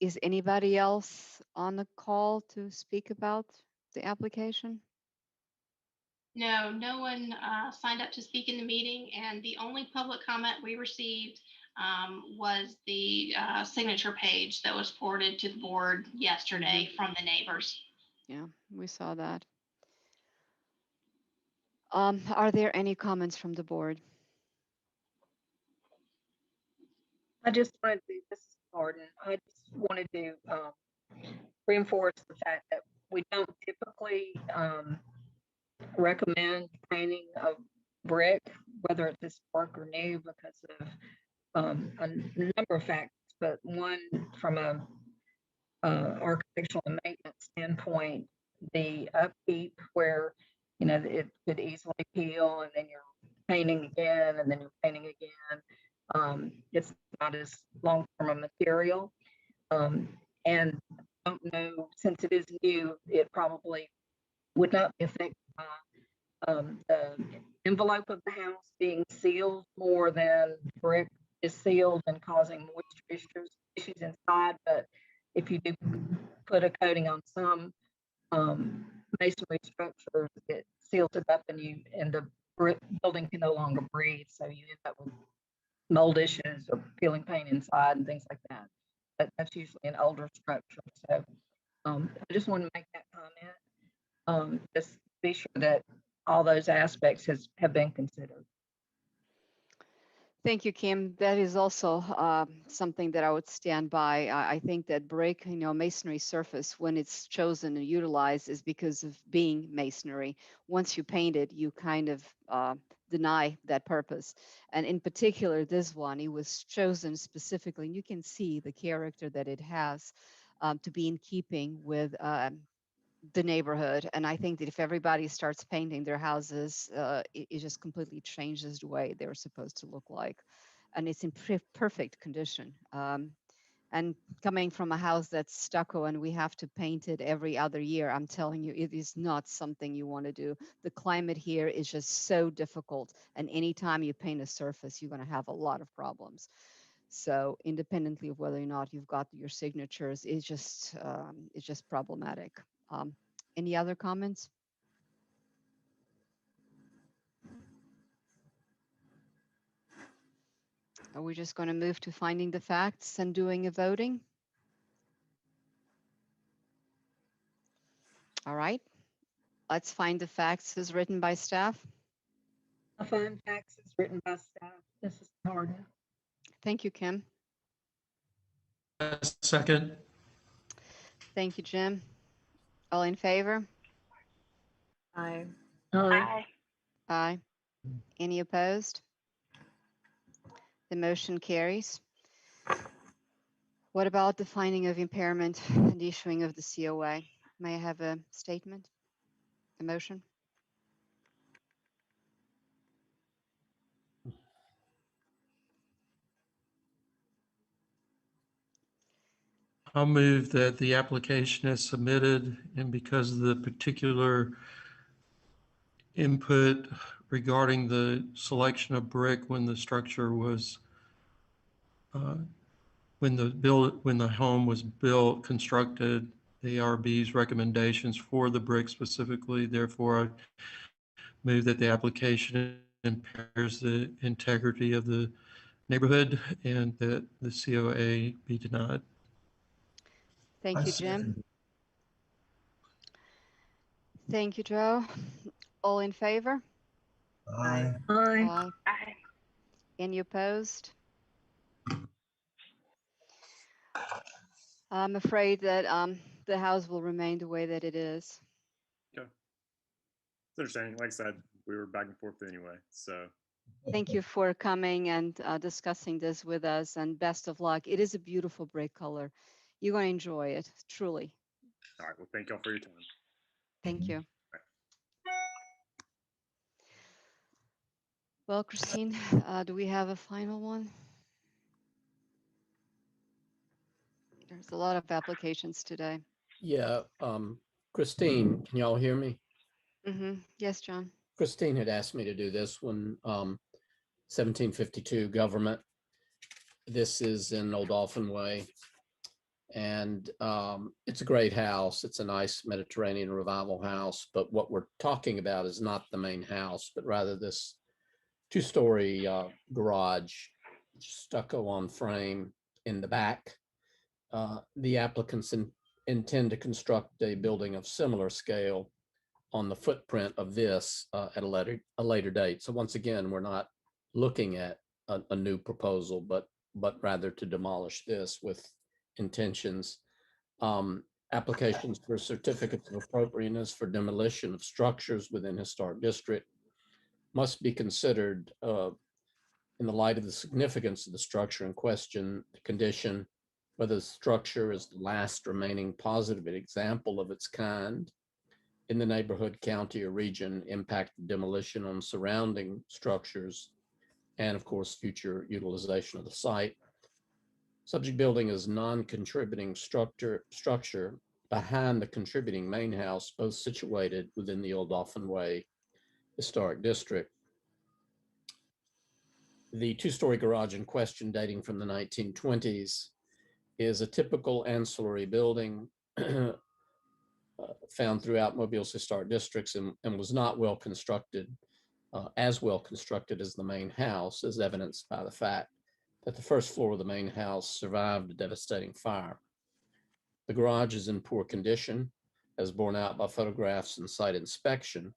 Is anybody else on the call to speak about the application? No, no one signed up to speak in the meeting, and the only public comment we received was the signature page that was forwarded to the board yesterday from the neighbors. Yeah, we saw that. Are there any comments from the board? I just wanted to, this is Arden. I just wanted to reinforce the fact that we don't typically recommend painting of brick, whether it's historic or new, because of a number of factors. But one, from a architectural and maintenance standpoint, the upkeep where it could easily peel, and then you're painting again, and then you're painting again. It's not as long term a material, and I don't know, since it is new, it probably would not be affected by the envelope of the house being sealed more than brick is sealed and causing moisture issues inside. But if you do put a coating on some masonry structures, it seals it up, and the building can no longer breathe. So you end up with mold issues or peeling paint inside and things like that. But that's usually an older structure. So I just want to make that comment. Just be sure that all those aspects have been considered. Thank you, Kim. That is also something that I would stand by. I think that brick, masonry surface, when it's chosen and utilized, is because of being masonry. Once you paint it, you kind of deny that purpose. And in particular, this one, it was chosen specifically, and you can see the character that it has to be in keeping with the neighborhood. And I think that if everybody starts painting their houses, it just completely changes the way they're supposed to look like. And it's in perfect condition. And coming from a house that's stucco and we have to paint it every other year, I'm telling you, it is not something you want to do. The climate here is just so difficult. And anytime you paint a surface, you're going to have a lot of problems. So independently of whether or not you've got your signatures, it's just problematic. Any other comments? Are we just going to move to finding the facts and doing a voting? All right. Let's find the facts as written by staff. I find facts as written by staff. This is Harden. Thank you, Kim. Second. Thank you, Jim. All in favor? Aye. Aye. Aye. Any opposed? The motion carries. What about the finding of impairment and issuing of the COA? May I have a statement, a motion? I'll move that the application is submitted, and because of the particular input regarding the selection of brick when the structure was, when the home was built, constructed, the ARB's recommendations for the brick specifically, therefore I move that the application impairs the integrity of the neighborhood and that the COA be denied. Thank you, Jim. Thank you, Joe. All in favor? Aye. Aye. Aye. Any opposed? I'm afraid that the house will remain the way that it is. Okay. It's understanding. Like I said, we were back and forth anyway. So Thank you for coming and discussing this with us, and best of luck. It is a beautiful brick color. You're going to enjoy it, truly. all right. Well, thank y'all for your time. Thank you. Well, Christine, do we have a final one? There's a lot of applications today. Yeah, Christine, can y'all hear me? Yes, John. Christine had asked me to do this one, 1752 government. This is in Old Dolphin Way. And it's a great house. It's a nice Mediterranean revival house. But what we're talking about is not the main house, but rather this two-story garage, stucco on frame in the back. The applicants intend to construct a building of similar scale on the footprint of this at a later date. So once again, we're not looking at a new proposal, but but rather to demolish this with intentions. Applications for certificates of appropriateness for demolition of structures within historic district must be considered in the light of the significance of the structure in question, the condition, whether the structure is the last remaining positive example of its kind in the neighborhood, county, or region, impact of demolition on surrounding structures, and of course, future utilization of the site. Subject building is non-contributing structure behind the contributing main house, both situated within the Old Dolphin Way Historic District. The two-story garage in question, dating from the 1920s, is a typical ancillary building found throughout Mobile's historic districts and was not well constructed, as well constructed as the main house, as evidenced by the fact that the first floor of the main house survived a devastating fire. The garage is in poor condition, as borne out by photographs and site inspection.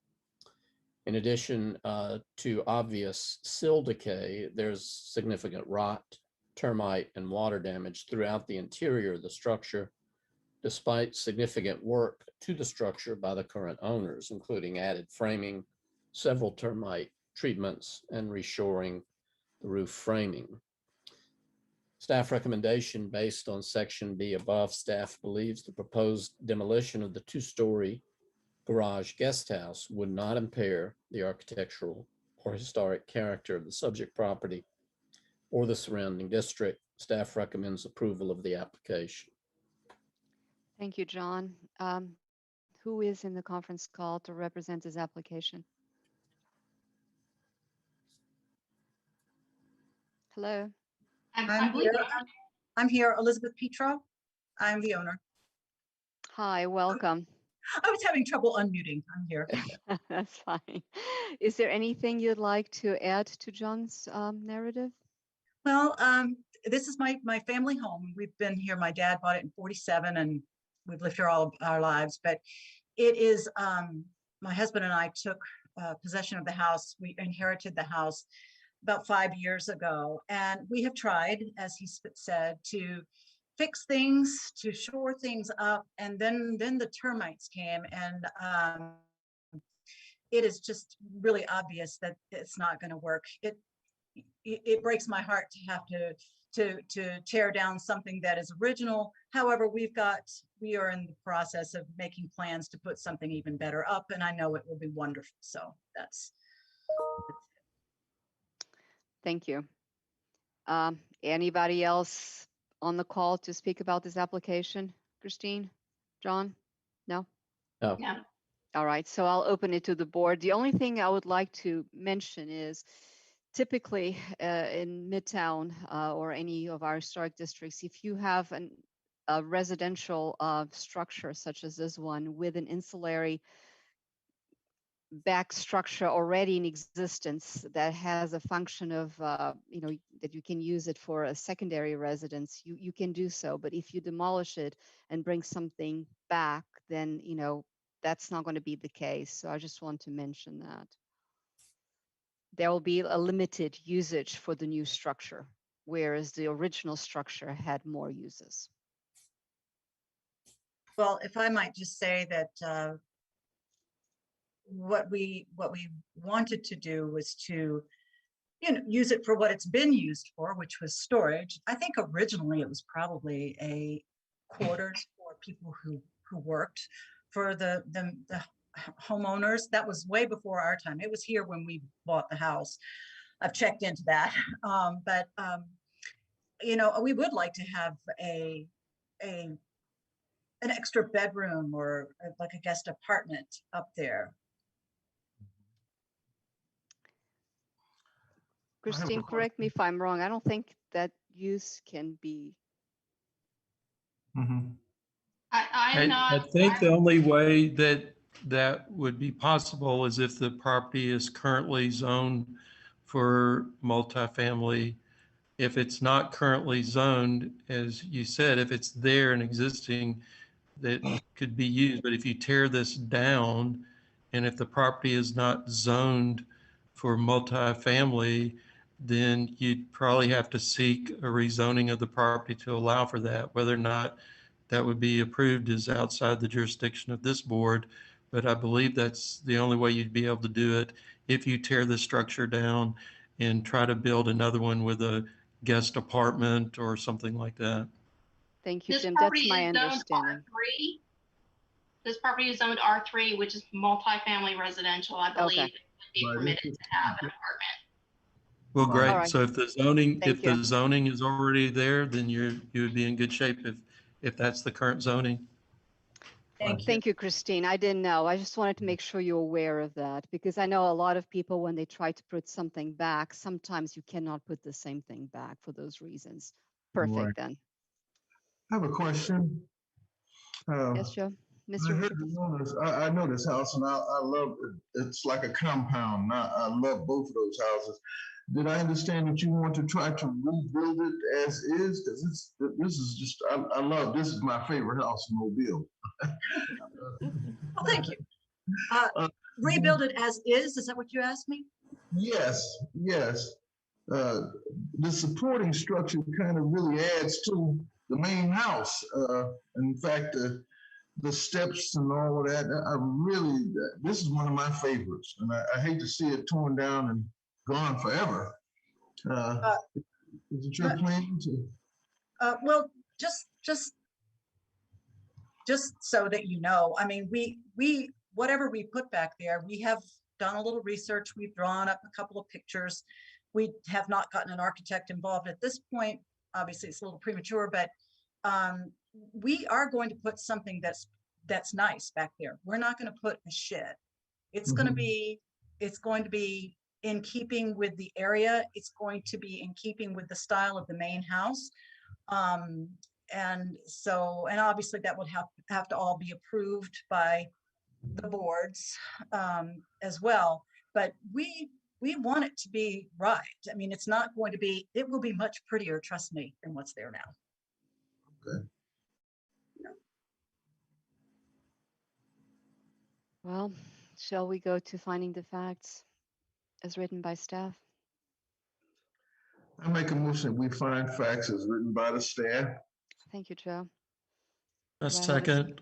In addition to obvious sill decay, there's significant rot, termite, and water damage throughout the interior of the structure, despite significant work to the structure by the current owners, including added framing, several termite treatments, and reshoring the roof framing. Staff recommendation based on section B above, staff believes the proposed demolition of the two-story garage guest house would not impair the architectural or historic character of the subject property or the surrounding district. Staff recommends approval of the application. Thank you, John. Who is in the conference call to represent his application? Hello. I'm here, Elizabeth Petra. I'm the owner. Hi, welcome. I was having trouble unmuting. I'm here. That's fine. Is there anything you'd like to add to John's narrative? Well, this is my family home. We've been here. My dad bought it in '47, and we've lived here all of our lives. But it is my husband and I took possession of the house. We inherited the house about 5 years ago, and we have tried, as he said, to fix things, to shore things up, and then the termites came, and it is just really obvious that it's not going to work. It breaks my heart to have to tear down something that is original. However, we are in the process of making plans to put something even better up, and I know it will be wonderful. So that's Thank you. Anybody else on the call to speak about this application? Christine? John? No? No. Yeah. All right, so I'll open it to the board. The only thing I would like to mention is typically in Midtown or any of our historic districts, if you have a residential structure such as this one with an ancillary back structure already in existence that has a function of, that you can use it for a secondary residence, you can do so. But if you demolish it and bring something back, then, that's not going to be the case. So I just want to mention that. There will be a limited usage for the new structure, whereas the original structure had more uses. well. If I might just say that what we wanted to do was to use it for what it's been used for, which was storage. I think originally it was probably a quarters for people who worked for the homeowners. That was way before our time. It was here when we bought the house. I've checked into that, but we would like to have an extra bedroom or like a guest apartment up there. Christine, correct me if I'm wrong. I don't think that use can be. I think the only way that would be possible is if the property is currently zoned for multifamily. If it's not currently zoned, as you said, if it's there and existing, that could be used. But if you tear this down, and if the property is not zoned for multifamily, then you'd probably have to seek a rezoning of the property to allow for that. Whether or not that would be approved is outside the jurisdiction of this board, but I believe that's the only way you'd be able to do it if you tear the structure down and try to build another one with a guest apartment or something like that. Thank you, This Jim. property That's my is zoned understanding. R3. This property is zoned R3, which is multifamily residential, I believe. Okay. It would be Right. permitted to have an apartment. Well, All great. right. So if the zoning, Thank if the you. zoning is already there, then you would be in good shape if that's the current zoning. Thank you. Thank you, Christine. I didn't know. I just wanted to make sure you're aware of that because I know a lot of people, when they try to put something back, sometimes you cannot put the same thing back for those reasons. Perfect Right. then. I have a question. Yes, Joe? I Mr. heard the owners, I know this house and I love it. It's like a compound. I love both of those houses. Did I understand that you want to try to rebuild it as is? Because this is just, I love, this is my favorite house in Mobile. Well, thank you. Rebuild it as is that what you asked me? Yes, yes. The supporting structure kind of really adds to the main house. In fact, the steps and all of that, I really, this is one of my favorites. And I hate to see it torn down and gone forever. Is it your plan to? Well, just so that you know, I mean, we whatever we put back there, we have done a little research. We've drawn up a couple of pictures. We have not gotten an architect involved at this point. Obviously, it's a little premature, but we are going to put something that's nice back there. We're not going to put a shed. It's going to be in keeping with the area. It's going to be in keeping with the style of the main house. And obviously that would have to all be approved by the boards as well. But we want it to be right. I mean, it's not going to be, it will be much prettier, trust me, than what's there now. Okay. Well, shall we go to finding the facts as written by staff? I make a motion that we find facts as written by the staff. Thank you, Joe. A Do I have second.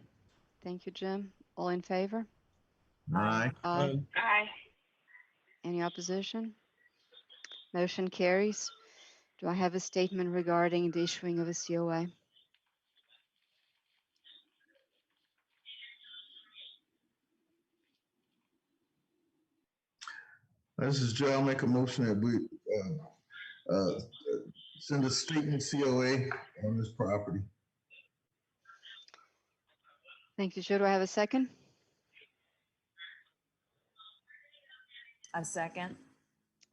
Thank you, Jim. All in favor? Aye. Aye. Aye. Any opposition? Motion carries. Do I have a statement regarding the issuing of a COA? This is Joe. I'll make a motion that we send a statement COA on this property. Thank you, Joe. Do I have a second? A second.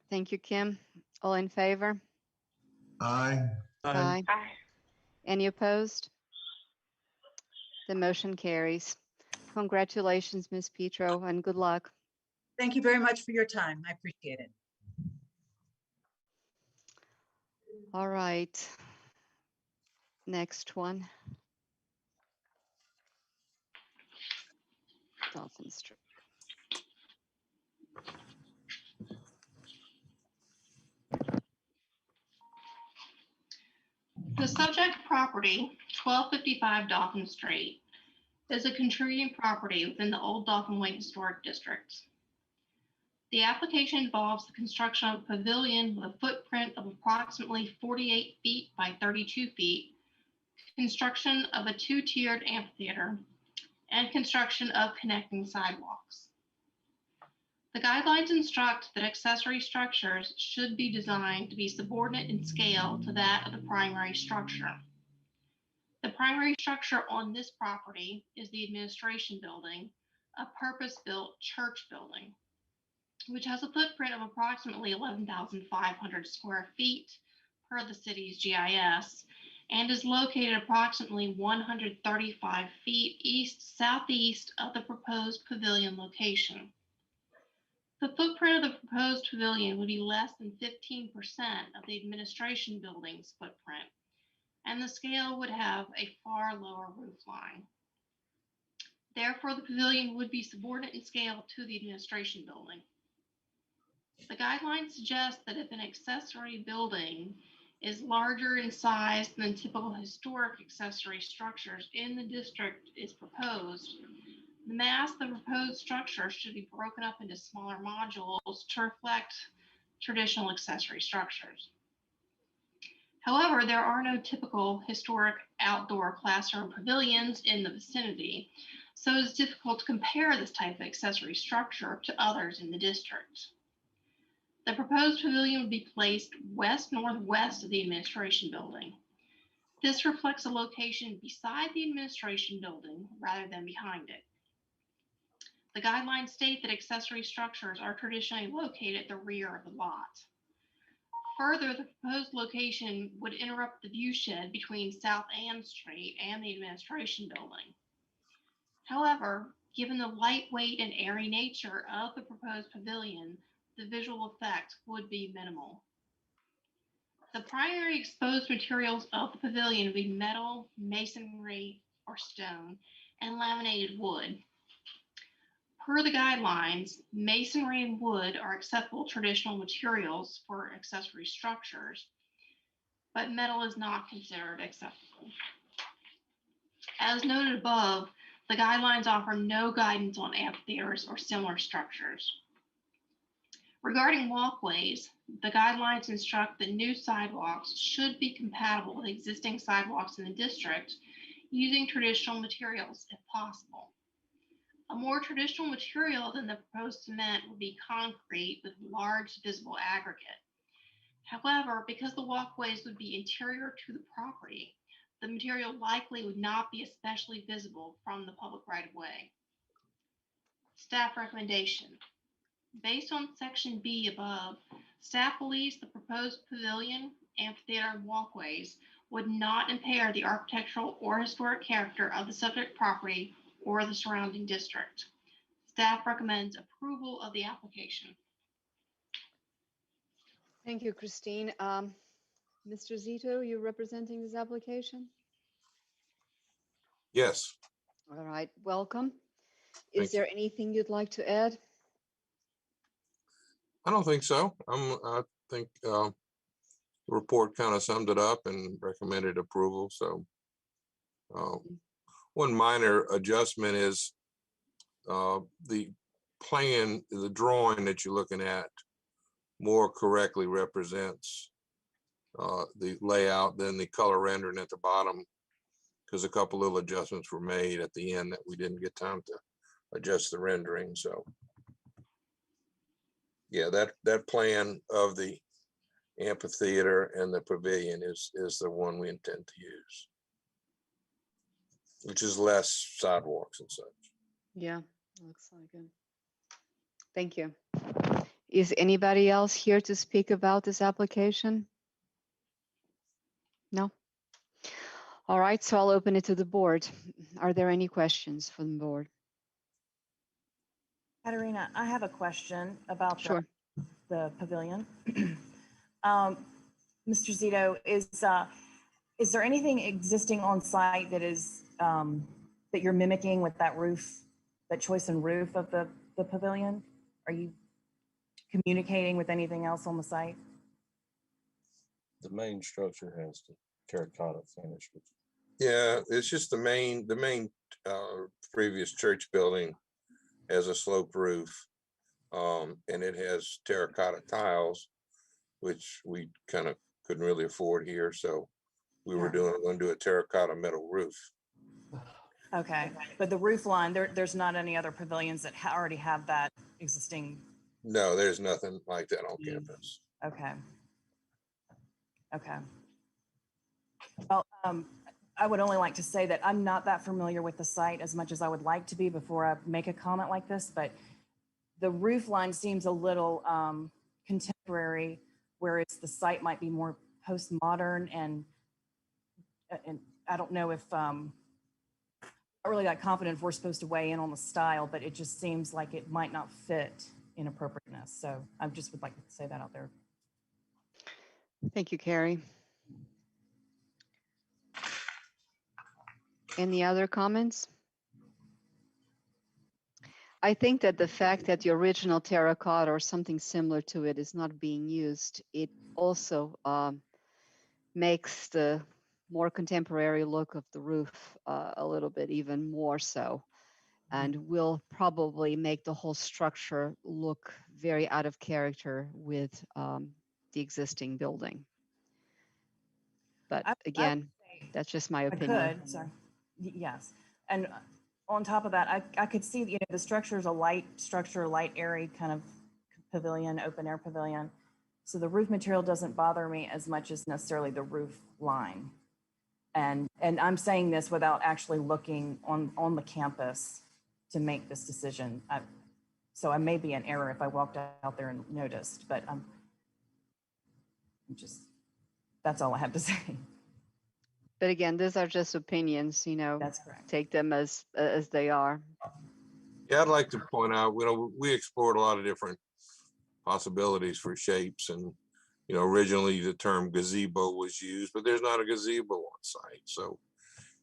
Thank you, Kim. All in favor? Aye. Aye. Any opposed? The motion carries. Congratulations, Ms. Petro, and good luck. Thank you very much for your time. I appreciate it. All right. Next one. Dolphin Street. The subject property, 1255 Dolphin Street, is a contributing property within the Old Dolphin Lake Historic District. The application involves the construction of a pavilion with a footprint of approximately 48 feet by 32 feet, construction of a two-tiered amphitheater, and construction of connecting sidewalks. The guidelines instruct that accessory structures should be designed to be subordinate in scale to that of the primary structure. The primary structure on this property is the administration building, a purpose-built church building, which has a footprint of approximately 11,500 square feet per the city's GIS, and is located approximately 135 feet east-southeast of the proposed pavilion location. The footprint of the proposed pavilion would be less than 15% of the administration building's footprint, and the scale would have a far lower roof line. Therefore, the pavilion would be subordinate in scale to the administration building. The guidelines suggest that if an accessory building is larger in size than typical historic accessory structures in the district is proposed, the mass of the proposed structure should be broken up into smaller modules to reflect traditional accessory structures. However, there are no typical historic outdoor classroom pavilions in the vicinity, so it's difficult to compare this type of accessory structure to others in the district. The proposed pavilion would be placed west-northwest of the administration building. This reflects a location beside the administration building rather than behind it. The guidelines state that accessory structures are traditionally located at the rear of the lot. Further, the proposed location would interrupt the view shed between South Ann Street and the administration building. However, given the lightweight and airy nature of the proposed pavilion, the visual effect would be minimal. The primary exposed materials of the pavilion would be metal, masonry, or stone, and laminated wood. Per the guidelines, masonry and wood are acceptable traditional materials for accessory structures, but metal is not considered acceptable. As noted above, the guidelines offer no guidance on amphitheaters or similar structures. Regarding walkways, the guidelines instruct that new sidewalks should be compatible with existing sidewalks in the district using traditional materials if possible. A more traditional material than the proposed cement would be concrete with large visible aggregate. However, because the walkways would be interior to the property, the material likely would not be especially visible from the public right-of-way. Staff recommendation. Based on section B above, staff believes the proposed pavilion, amphitheater, and walkways would not impair the architectural or historic character of the subject property or the surrounding district. Staff recommends approval of the application. Thank you, Christine. Mr. Zito, you representing this application? Yes. All right, welcome. Thank Is there anything you'd like to add? I don't think so. I think the report kind of summed it up and recommended approval. So one minor adjustment is the plan, the drawing that you're looking at more correctly represents the layout than the color rendering at the bottom, because a couple little adjustments were made at the end that we didn't get time to adjust the rendering. So yeah, that plan of the amphitheater and the pavilion is the one we intend to use, which is less sidewalks and such. Yeah, looks like it. Thank you. Is anybody else here to speak about this application? No? All right, so I'll open it to the board. Are there any questions from the board? Katerina, I have a question about Sure. the pavilion. Mr. Zito, is there anything existing on site that is that you're mimicking with that roof, that choice and roof of the pavilion? Are you communicating with anything else on the site? The main structure has the terracotta finish. Yeah, it's just the main previous church building has a sloped roof, and it has terracotta tiles, which we kind of couldn't really afford here, so we were going to do a terracotta metal roof. Okay, but the roof line, there's not any other pavilions that already have that existing? No, there's nothing like that on campus. Okay. Okay. Well, I would only like to say that I'm not that familiar with the site as much as I would like to be before I make a comment like this, but the roof line seems a little contemporary, whereas the site might be more postmodern, and I don't know if I'm not really that confident if we're supposed to weigh in on the style, but it just seems like it might not fit in appropriateness. So I just would like to say that out there. Thank you, Carrie. Any other comments? I think that the fact that the original terracotta or something similar to it is not being used, it also makes the more contemporary look of the roof a little bit even more so, and will probably make the whole structure look very out of character with the existing building. But I would again, say that's just my I opinion. could, sorry. Yes. And on top of that, I could see, the structure is a light structure, light, airy kind of pavilion, open air pavilion. So the roof material doesn't bother me as much as necessarily the roof line. And I'm saying this without actually looking on the campus to make this decision. So I may be in error if I walked out there and noticed, but I'm just, that's all I have to say. But again, these are just opinions, That's correct. take them as they are. Yeah, I'd like to point out, we explored a lot of different possibilities for shapes, and originally the term gazebo was used, but there's not a gazebo on site, so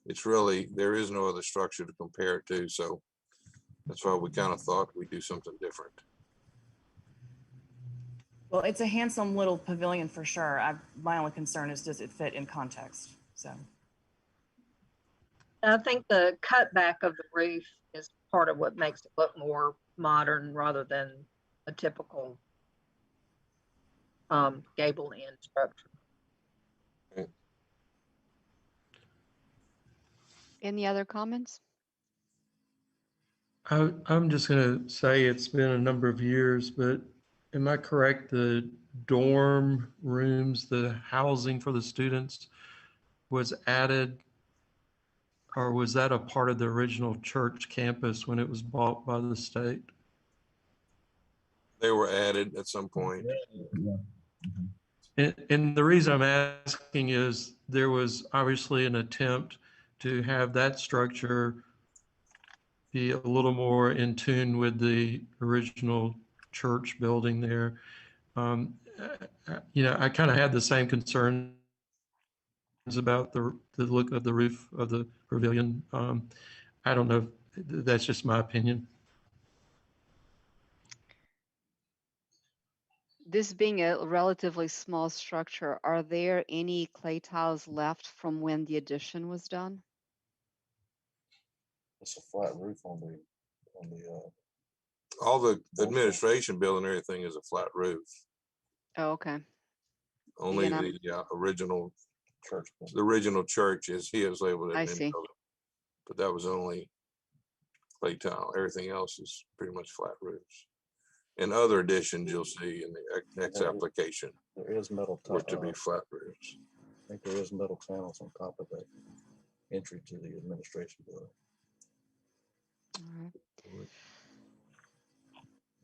it's really, there is no other structure to compare it to, so that's why we kind of thought we'd do something different. Well, it's a handsome little pavilion for sure. My only concern is, does it fit in context? So I think the cutback of the roof is part of what makes it look more modern rather than a typical gable end structure. Any other comments? I'm just going to say it's been a number of years, but am I correct? The dorm rooms, the housing for the students was added, or was that a part of the original church campus when it was bought by the state? They were added at some point. And the reason I'm asking is there was obviously an attempt to have that structure be a little more in tune with the original church building there. I kind of had the same concerns about the look of the roof of the pavilion. I don't know. That's just my opinion. This being a relatively small structure, are there any clay tiles left from when the addition was done? It's a flat roof on the All the administration building, everything is a flat roof. Oh, okay. Only Again, the original church. The original church is he is able to I admin see. building, but that was only clay tile. Everything else is pretty much flat roofs. In other additions, you'll see in the next application, There is metal were to be flat roofs. I think there is metal panels on top of that entry to the administration building. All right.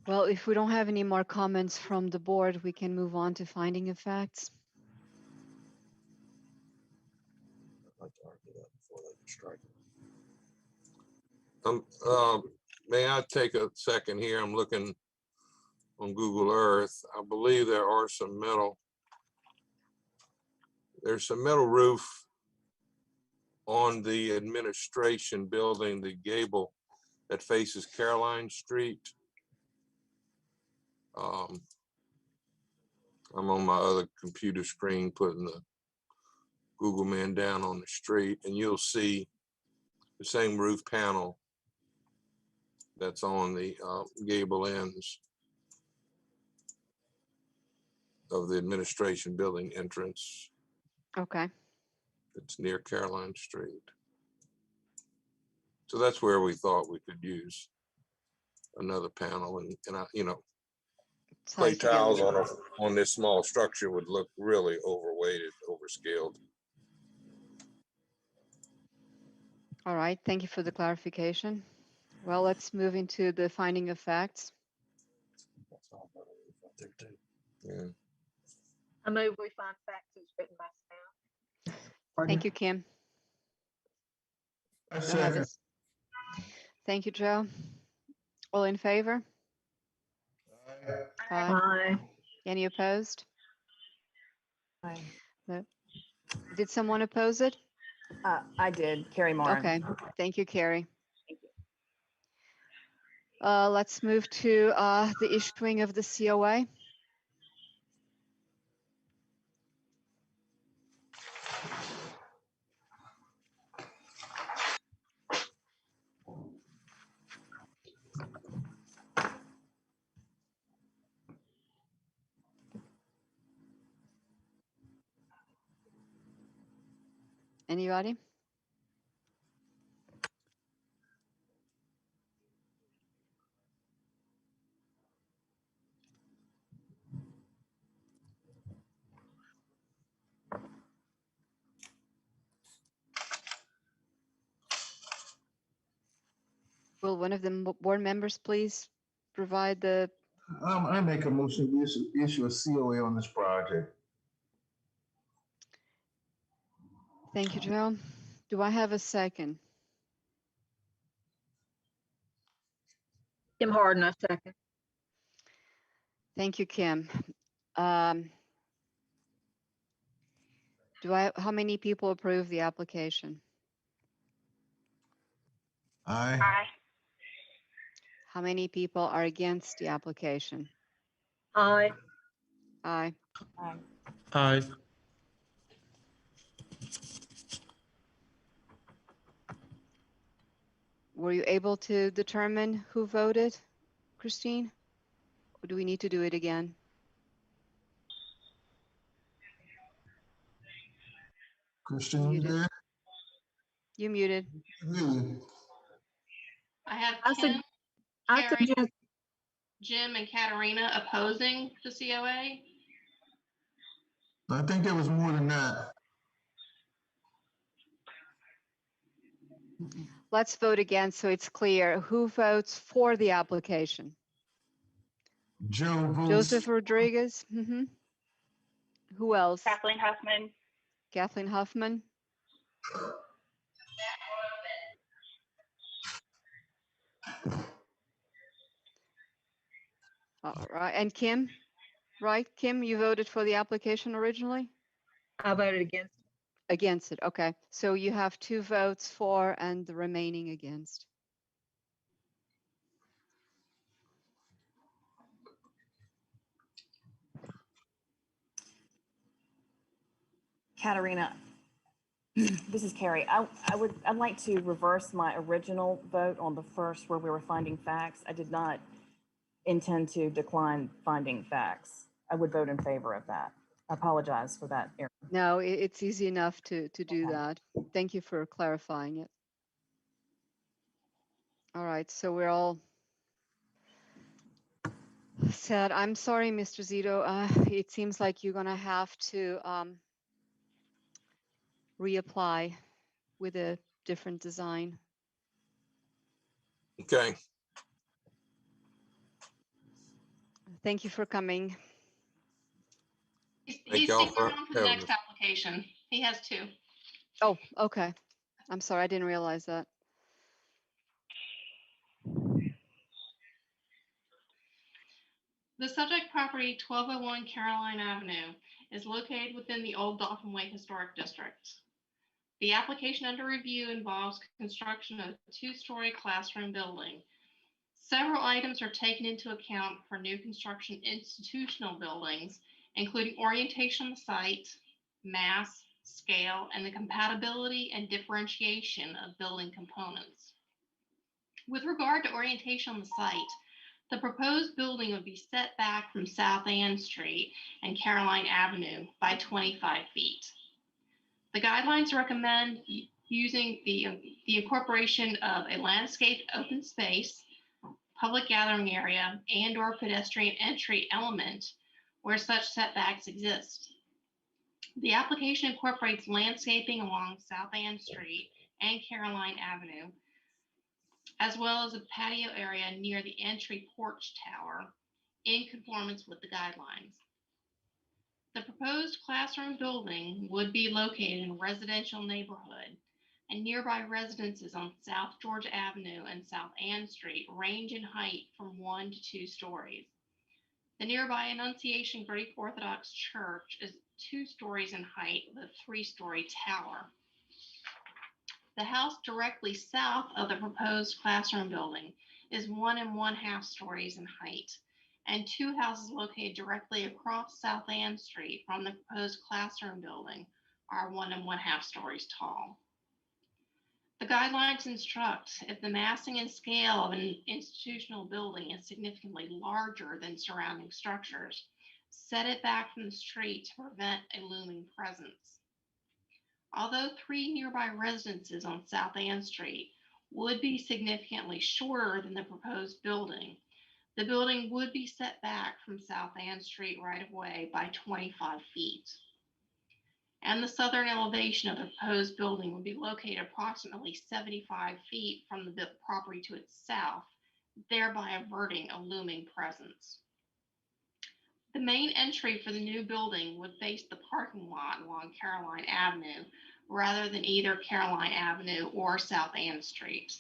Well, if we don't have any more comments from the board, we can move on to finding of facts. I'd like to argue that before they can strike it. May I take a second here? I'm looking on Google Earth. I believe there's some metal roof on the administration building, the gable that faces Caroline Street. I'm on my other computer screen putting the Google man down on the street, and you'll see the same roof panel that's on the gable ends of the administration building entrance. Okay. It's near Caroline Street. So that's where we thought we could use another panel, and clay tiles on this small structure would look really overweighted, overscaled. All right. Thank you for the clarification. Well, let's move into the finding of facts. That's all metal roof right there too. Yeah. I move we find facts as written by staff. Thank you, Kim. I second. Thank you, Joe. All in favor? Aye. Aye. Any opposed? Aye. No. Did someone oppose it? I did, Carrie Moran. Okay. Thank you, Carrie. Let's move to the issuing of the COA. Anybody? Will one of the board members please provide the, I make a motion to issue a COA on this project. thank you, Joe. Do I have a second? Kim Harden, I second. Thank you, Kim. How many people approve the application? Aye. How many people are against the application? Aye. Aye. Aye. Aye. Were you able to determine who voted, Christine? Or do we need to do it again? Christine, you Muted. there? You muted. I have I Kim, I Carrie, suggest, Jim, and Katerina opposing the COA. I think there was more than that. Let's vote again so it's clear. Who votes for the application? Joe votes. Joseph Rodriguez? Who else? Kathleen Huffman. Kathleen Huffman? All right, and Kim, right? Kim, you voted for the application originally? I voted against. Against it, okay. So you have 2 votes for and the remaining against. Katerina, this is Carrie. I'd like to reverse my original vote on the first where we were finding facts. I did not intend to decline finding facts. I would vote in favor of that. I apologize for that error. No, it's easy enough to do Okay. that. Thank you for clarifying it. All right, so we're all set. I'm sorry, Mr. Zito. It seems like you're gonna have to reapply with a different design. Okay, Thank you for coming. He's y'all sticking for around for the having next us. application. He has 2. Oh, okay. I'm sorry, I didn't realize that. The subject property, 1201 Caroline Avenue, is located within the Old Dolphin Way Historic District. The application under review involves construction of a 2-story classroom building. Several items are taken into account for new construction institutional buildings, including orientation of the site, mass, scale, and the compatibility and differentiation of building components. With regard to orientation on the site, the proposed building would be set back from South Ann Street and Caroline Avenue by 25 feet. The guidelines recommend using the incorporation of a landscaped open space, public gathering area, and/or pedestrian entry element where such setbacks exist. The application incorporates landscaping along South Ann Street and Caroline Avenue, as well as a patio area near the entry porch tower in conformance with the guidelines. The proposed classroom building would be located in a residential neighborhood, and nearby residences on South George Avenue and South Ann Street range in height from 1 to 2 stories. The nearby Annunciation Greek Orthodox Church is 2 stories in height with a 3-story tower. The house directly south of the proposed classroom building is 1 1/2 stories in height, and 2 houses located directly across South Ann Street from the proposed classroom building are 1 1/2 stories tall. The guidelines instruct if the massing and scale of an institutional building is significantly larger than surrounding structures, set it back from the street to prevent a looming presence. Although 3 nearby residences on South Ann Street would be significantly shorter than the proposed building, the building would be set back from South Ann Street right of way by 25 feet. And the southern elevation of the proposed building would be located approximately 75 feet from the property to its south, thereby averting a looming presence. The main entry for the new building would face the parking lot along Caroline Avenue, rather than either Caroline Avenue or South Ann Street.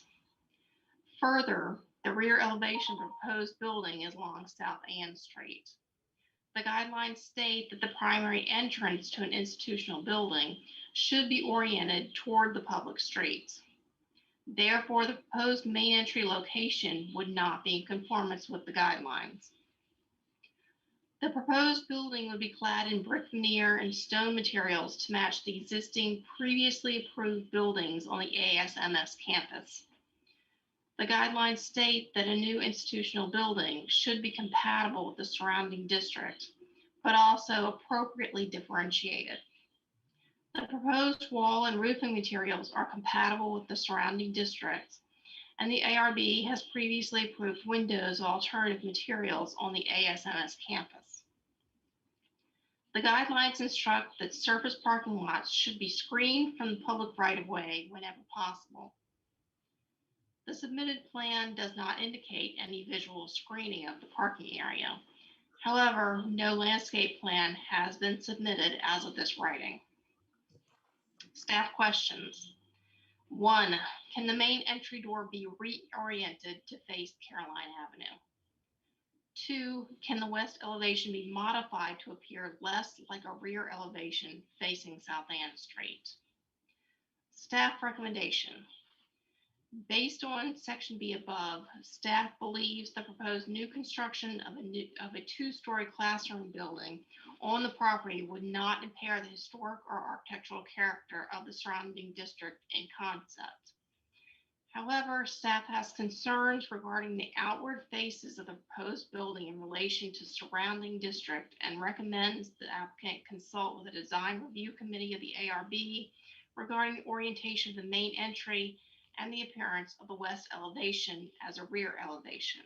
Further, the rear elevation of the proposed building is along South Ann Street. The guidelines state that the primary entrance to an institutional building should be oriented toward the public streets. Therefore, the proposed main entry location would not be in conformance with the guidelines. The proposed building would be clad in brick veneer and stone materials to match the existing previously approved buildings on the ASMS campus. The guidelines state that a new institutional building should be compatible with the surrounding district, but also appropriately differentiated. The proposed wall and roofing materials are compatible with the surrounding districts, and the ARB has previously approved windows of alternative materials on the ASMS campus. The guidelines instruct that surface parking lots should be screened from the public right-of-way whenever possible. The submitted plan does not indicate any visual screening of the parking area. However, no landscape plan has been submitted as of this writing. Staff questions. 1, can the main entry door be reoriented to face Caroline Avenue? 2, can the west elevation be modified to appear less like a rear elevation facing South Ann Street? Staff recommendation. Based on section B above, staff believes the proposed new construction of a 2-story classroom building on the property would not impair the historic or architectural character of the surrounding district in concept. However, staff has concerns regarding the outward faces of the proposed building in relation to surrounding district and recommends the applicant consult with the design review committee of the ARB regarding the orientation of the main entry and the appearance of the west elevation as a rear elevation.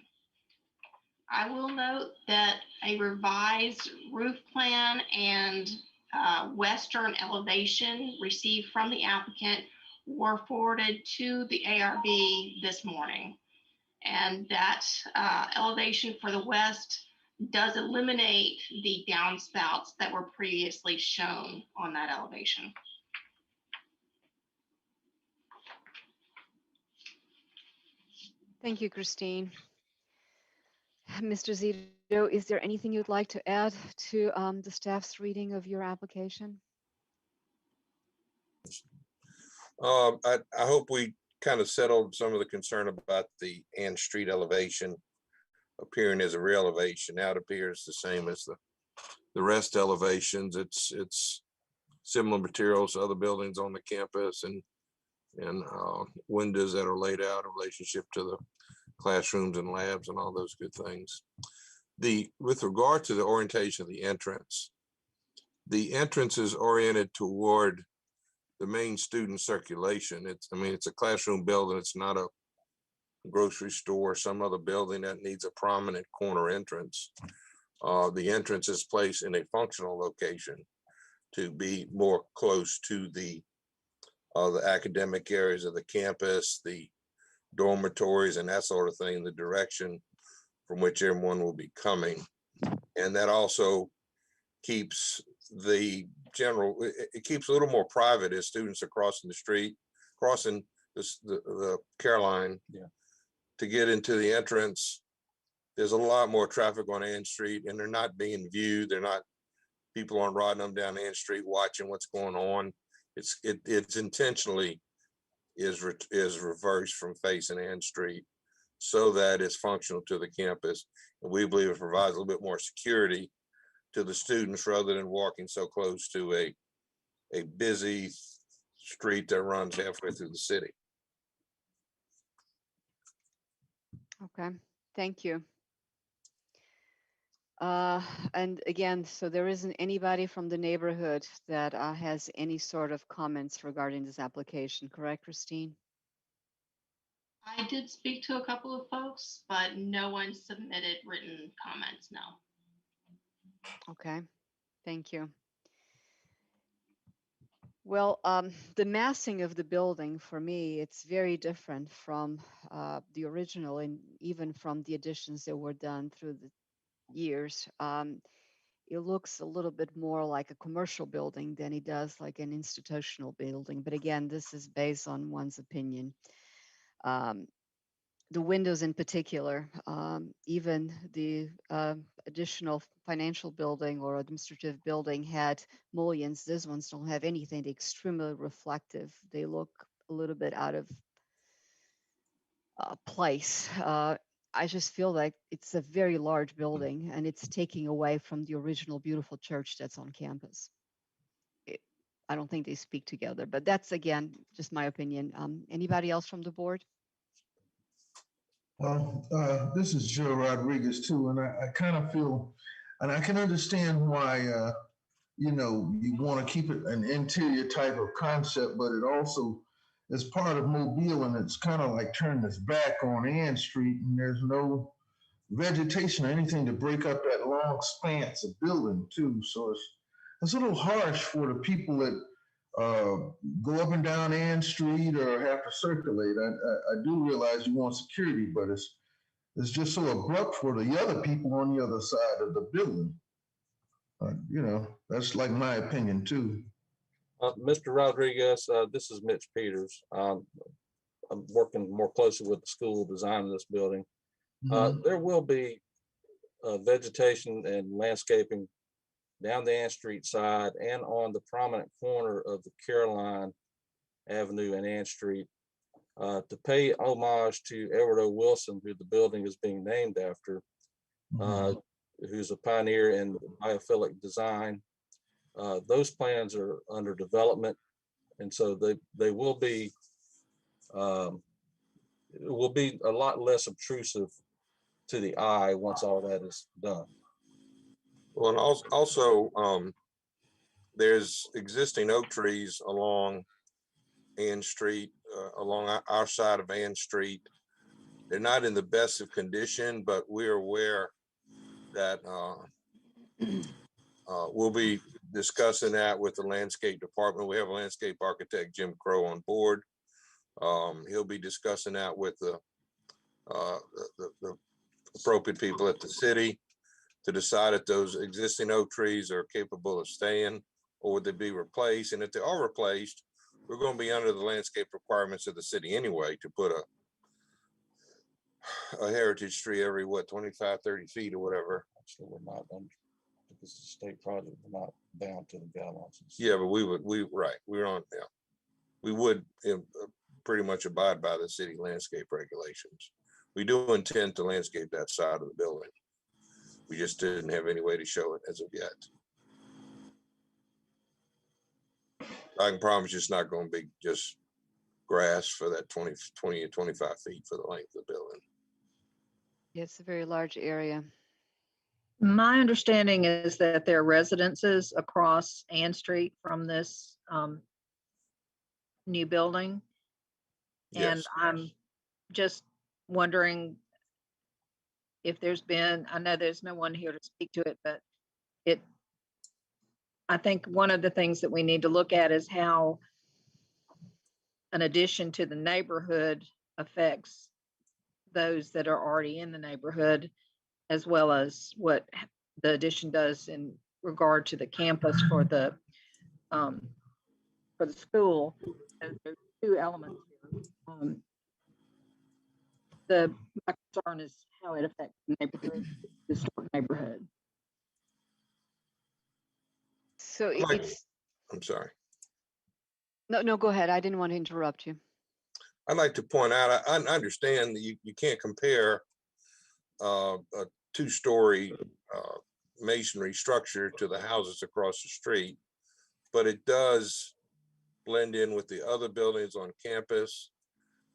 I will note that a revised roof plan and western elevation received from the applicant were forwarded to the ARB this morning. And that elevation for the west does eliminate the downspouts that were previously shown on that elevation. Thank you, Christine. Mr. Zito, is there anything you'd like to add to the staff's reading of your application? I hope we kind of settled some of the concern about the Ann Street elevation appearing as a rear elevation. Now it appears the same as the rest elevations. It's similar materials to other buildings on the campus and windows that are laid out in relationship to the classrooms and labs and all those good things. With regard to the orientation of the entrance is oriented toward the main student circulation. It's a classroom building. It's not a grocery store or some other building that needs a prominent corner entrance. The entrance is placed in a functional location to be more close to the academic areas of the campus, the dormitories and that sort of thing, the direction from which everyone will be coming. And that also keeps it keeps a little more private as students are crossing the street, crossing the Caroline to get into the entrance. There's a lot more traffic on Ann Street and they're not being viewed. People aren't riding them down Ann Street watching what's going on. It's intentionally is reversed from facing Ann Street so that it's functional to the campus. And we believe it provides a little bit more security to the students rather than walking so close to a busy street that runs halfway through the city. Okay, thank you. And again, so there isn't anybody from the neighborhood that has any sort of comments regarding this application, correct, Christine? I did speak to a couple of folks, but no one submitted written comments, no. Okay, thank you. Well, the massing of the building, for me, it's very different from the original and even from the additions that were done through the years. It looks a little bit more like a commercial building than it does like an institutional building. But again, this is based on one's opinion. The windows in particular, even the additional financial building or administrative building had mullions. These ones don't have anything. They're extremely reflective. They look a little bit out of place. I just feel like it's a very large building and it's taking away from the original beautiful church that's on campus. I don't think they speak together, but that's again, just my opinion. Anybody else from the board? This is Joe Rodriguez too, and I kind of feel, and I can understand why, you know, you want to keep it an interior type of concept, but it also is part of Mobile, and it's kind of like turning its back on Ann Street, and there's no vegetation or anything to break up that long expanse of building too. So it's a little harsh for the people that go up and down Ann Street or have to circulate. I do realize you want security, but it's just so abrupt for the other people on the other side of the building. You know, that's like my opinion too. Mr. Rodriguez, this is Mitch Peters. I'm working more closely with the school designing this building. There will be vegetation and landscaping down the Ann Street side and on the prominent corner of the Caroline Avenue and Ann Street to pay homage to Edward O. Wilson, who the building is being named after, who's a pioneer in biophilic design. Those plans are under development, and so they will be it will be a lot less obtrusive to the eye once all that is done. Well, and also there's existing oak trees along Ann Street, along our side of Ann Street. They're not in the best of condition, but we're aware that we'll be discussing that with the landscape department. We have a landscape architect, Jim Crow, on board. He'll be discussing that with the appropriate people at the city to decide if those existing oak trees are capable of staying or would they be replaced. And if they are replaced, we're going to be under the landscape requirements of the city anyway to put a heritage tree every, what, 25, 30 feet or whatever. Actually, we're not under, because it's a state project, we're not bound to the guidelines. Yeah, but we're on, yeah. We would pretty much abide by the city landscape regulations. We do intend to landscape that side of the building. We just didn't have any way to show it as of yet. I can promise you it's not going to be just grass for that 20 or 25 feet for the length of the building. It's a very large area. My understanding is that there are residences across Ann Street from this new building. And I'm just wondering if there's been, I know there's no one here to speak to it, but I think one of the things that we need to look at is how an addition to the neighborhood affects those that are already in the neighborhood, as well as what the addition does in regard to the campus for the school. And there's two elements here. My concern is how it affects the neighborhood, the historic neighborhood. So I'm sorry. No, go ahead. I didn't want to interrupt you. I'd like to point out, I understand that you can't compare a two-story masonry structure to the houses across the street, but it does blend in with the other buildings on campus.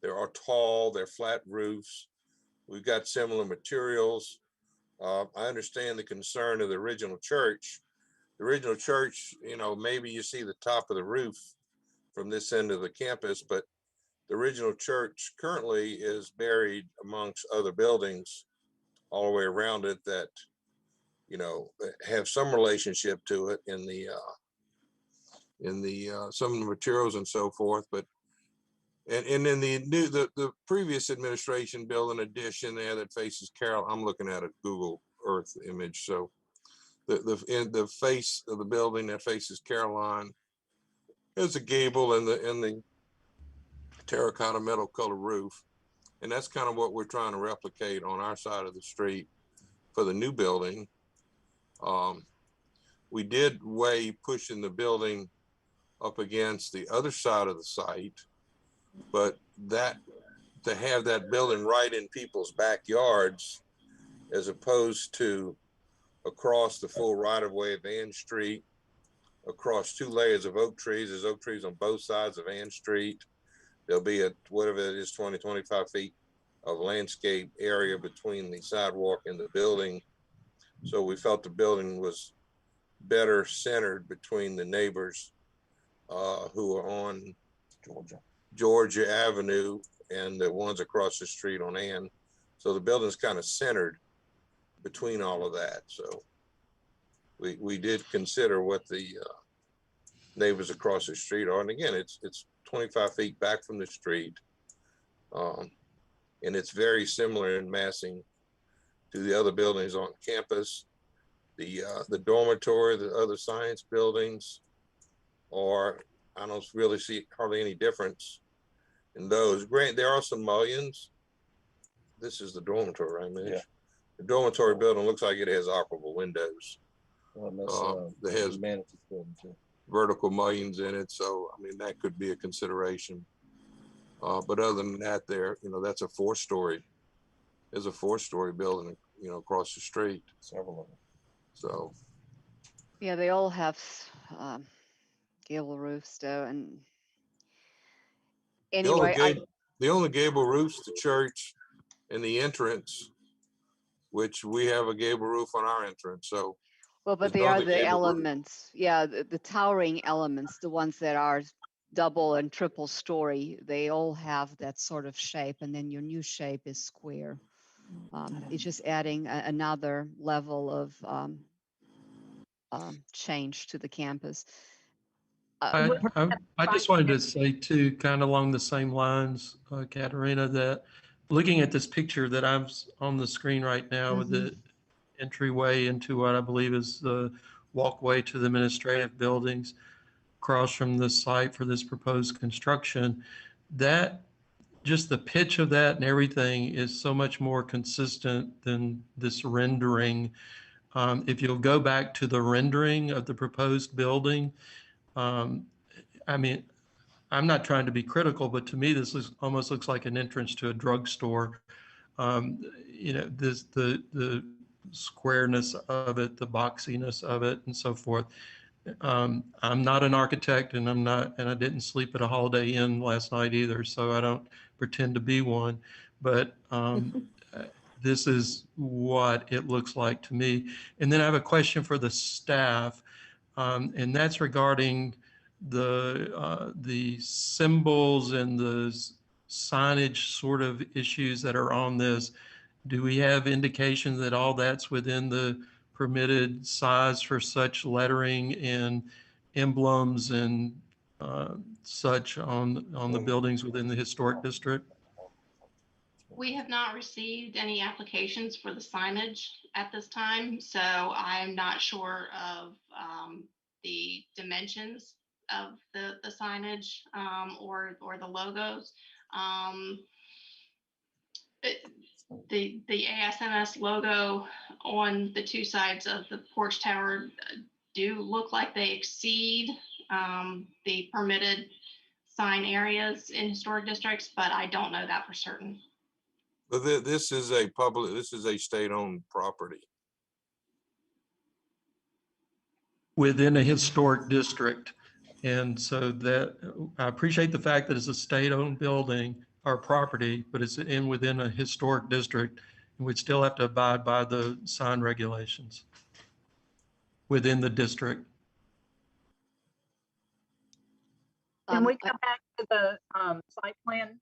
There are tall, they're flat roofs. We've got similar materials. I understand the concern of the original church. The original church, you know, maybe you see the top of the roof from this end of the campus, but the original church currently is buried amongst other buildings all the way around it that, you know, have some relationship to it in the some of the materials and so forth. But and in the previous administration built an addition there that faces Carol. I'm looking at a Google Earth image, so the face of the building that faces Caroline is a gable and the terracotta metal color roof, and that's kind of what we're trying to replicate on our side of the street for the new building. We did weigh pushing the building up against the other side of the site, but that to have that building right in people's backyards as opposed to across the full right of way of Ann Street, across two layers of oak trees. There's oak trees on both sides of Ann Street. There'll be whatever it is, 20, 25 feet of landscape area between the sidewalk and the building. So we felt the building was better centered between the neighbors who are on Georgia Avenue and the ones across the street on Ann. So the building's kind of centered between all of that. So we did consider what the neighbors across the street are. And again, it's 25 feet back from the street. And it's very similar in massing to the other buildings on campus. The dormitory, the other science buildings, or I don't really see hardly any difference in those. Grant, there are some mullions. This is the dormitory, right, Mitch? Yeah. The dormitory building looks like it has operable windows. Well, that has vertical mullions in it, so I mean that could be a consideration. But other than that, that's a four-story. There's a four-story building, across the street. Several of them. So. Yeah, they all have gable roofs, though, and anyway, the only gable roofs, the church and the entrance, which we have a gable roof on our entrance. So. Well, but they are the elements. Yeah, the towering elements, the ones that are double and triple story, they all have that sort of shape. And then your new shape is square. It's just adding another level of change to the campus. I just wanted to say too, kind of along the same lines, Katerina, that looking at this picture that I'm on the screen right now with the entryway into what I believe is the walkway to the administrative buildings across from the site for this proposed construction, that just the pitch of that and everything is so much more consistent than this rendering. If you'll go back to the rendering of the proposed building, I mean, I'm not trying to be critical, but to me, this almost looks like an entrance to a drugstore. The squareness of it, the boxiness of it, and so forth. I'm not an architect, and I didn't sleep at a Holiday Inn last night either, so I don't pretend to be one. But this is what it looks like to me. And then I have a question for the staff, and that's regarding the symbols and the signage sort of issues that are on this. Do we have indication that all that's within the permitted size for such lettering and emblems and such on the buildings within the historic district? We have not received any applications for the signage at this time, so I'm not sure of the dimensions of the signage or the logos. The ASMS logo on the two sides of the porch tower do look like they exceed the permitted sign areas in historic districts, but I don't know that for certain. But this is a state-owned property. Within a historic district. And so that, I appreciate the fact that it's a state-owned building or property, but it's within a historic district, and we'd still have to abide by the sign regulations within the district. Can we come back to the site plan?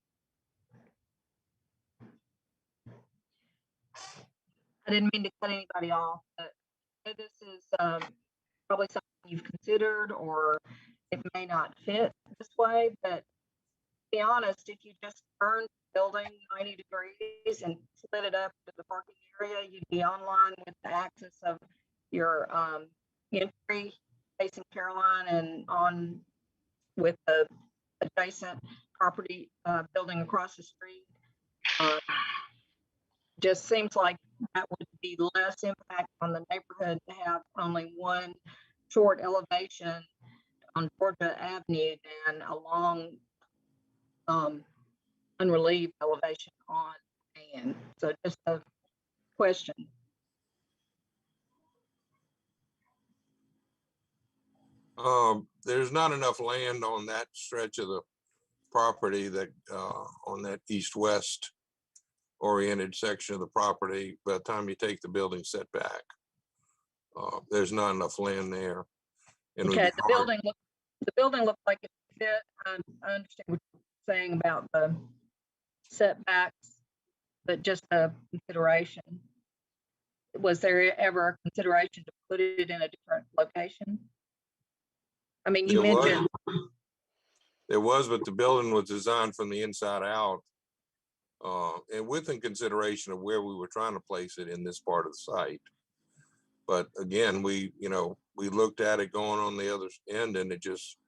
I didn't mean to cut anybody off, but this is probably something you've considered, or it may not fit this way, but to be honest, if you just turned the building 90 degrees and split it up to the parking area, you'd be online with the axis of your entry facing Caroline and on with the adjacent property building across the street. Just seems like that would be less impact on the neighborhood to have only one short elevation on Georgia Avenue than a long unrelieved elevation on Ann. So just a question. There's not enough land on that stretch of the property that on that east-west oriented section of the property. By the time you take the building setback, there's not enough land there. And Okay, the building looked like it fit. I understand what you're saying about the setbacks, but just a consideration. Was there ever a consideration to put it in a different location? I mean, you mentioned. There was, but the building was designed from the inside out. And within consideration of where we were trying to place it in this part of the site. But again, we looked at it going on the other end, and it just,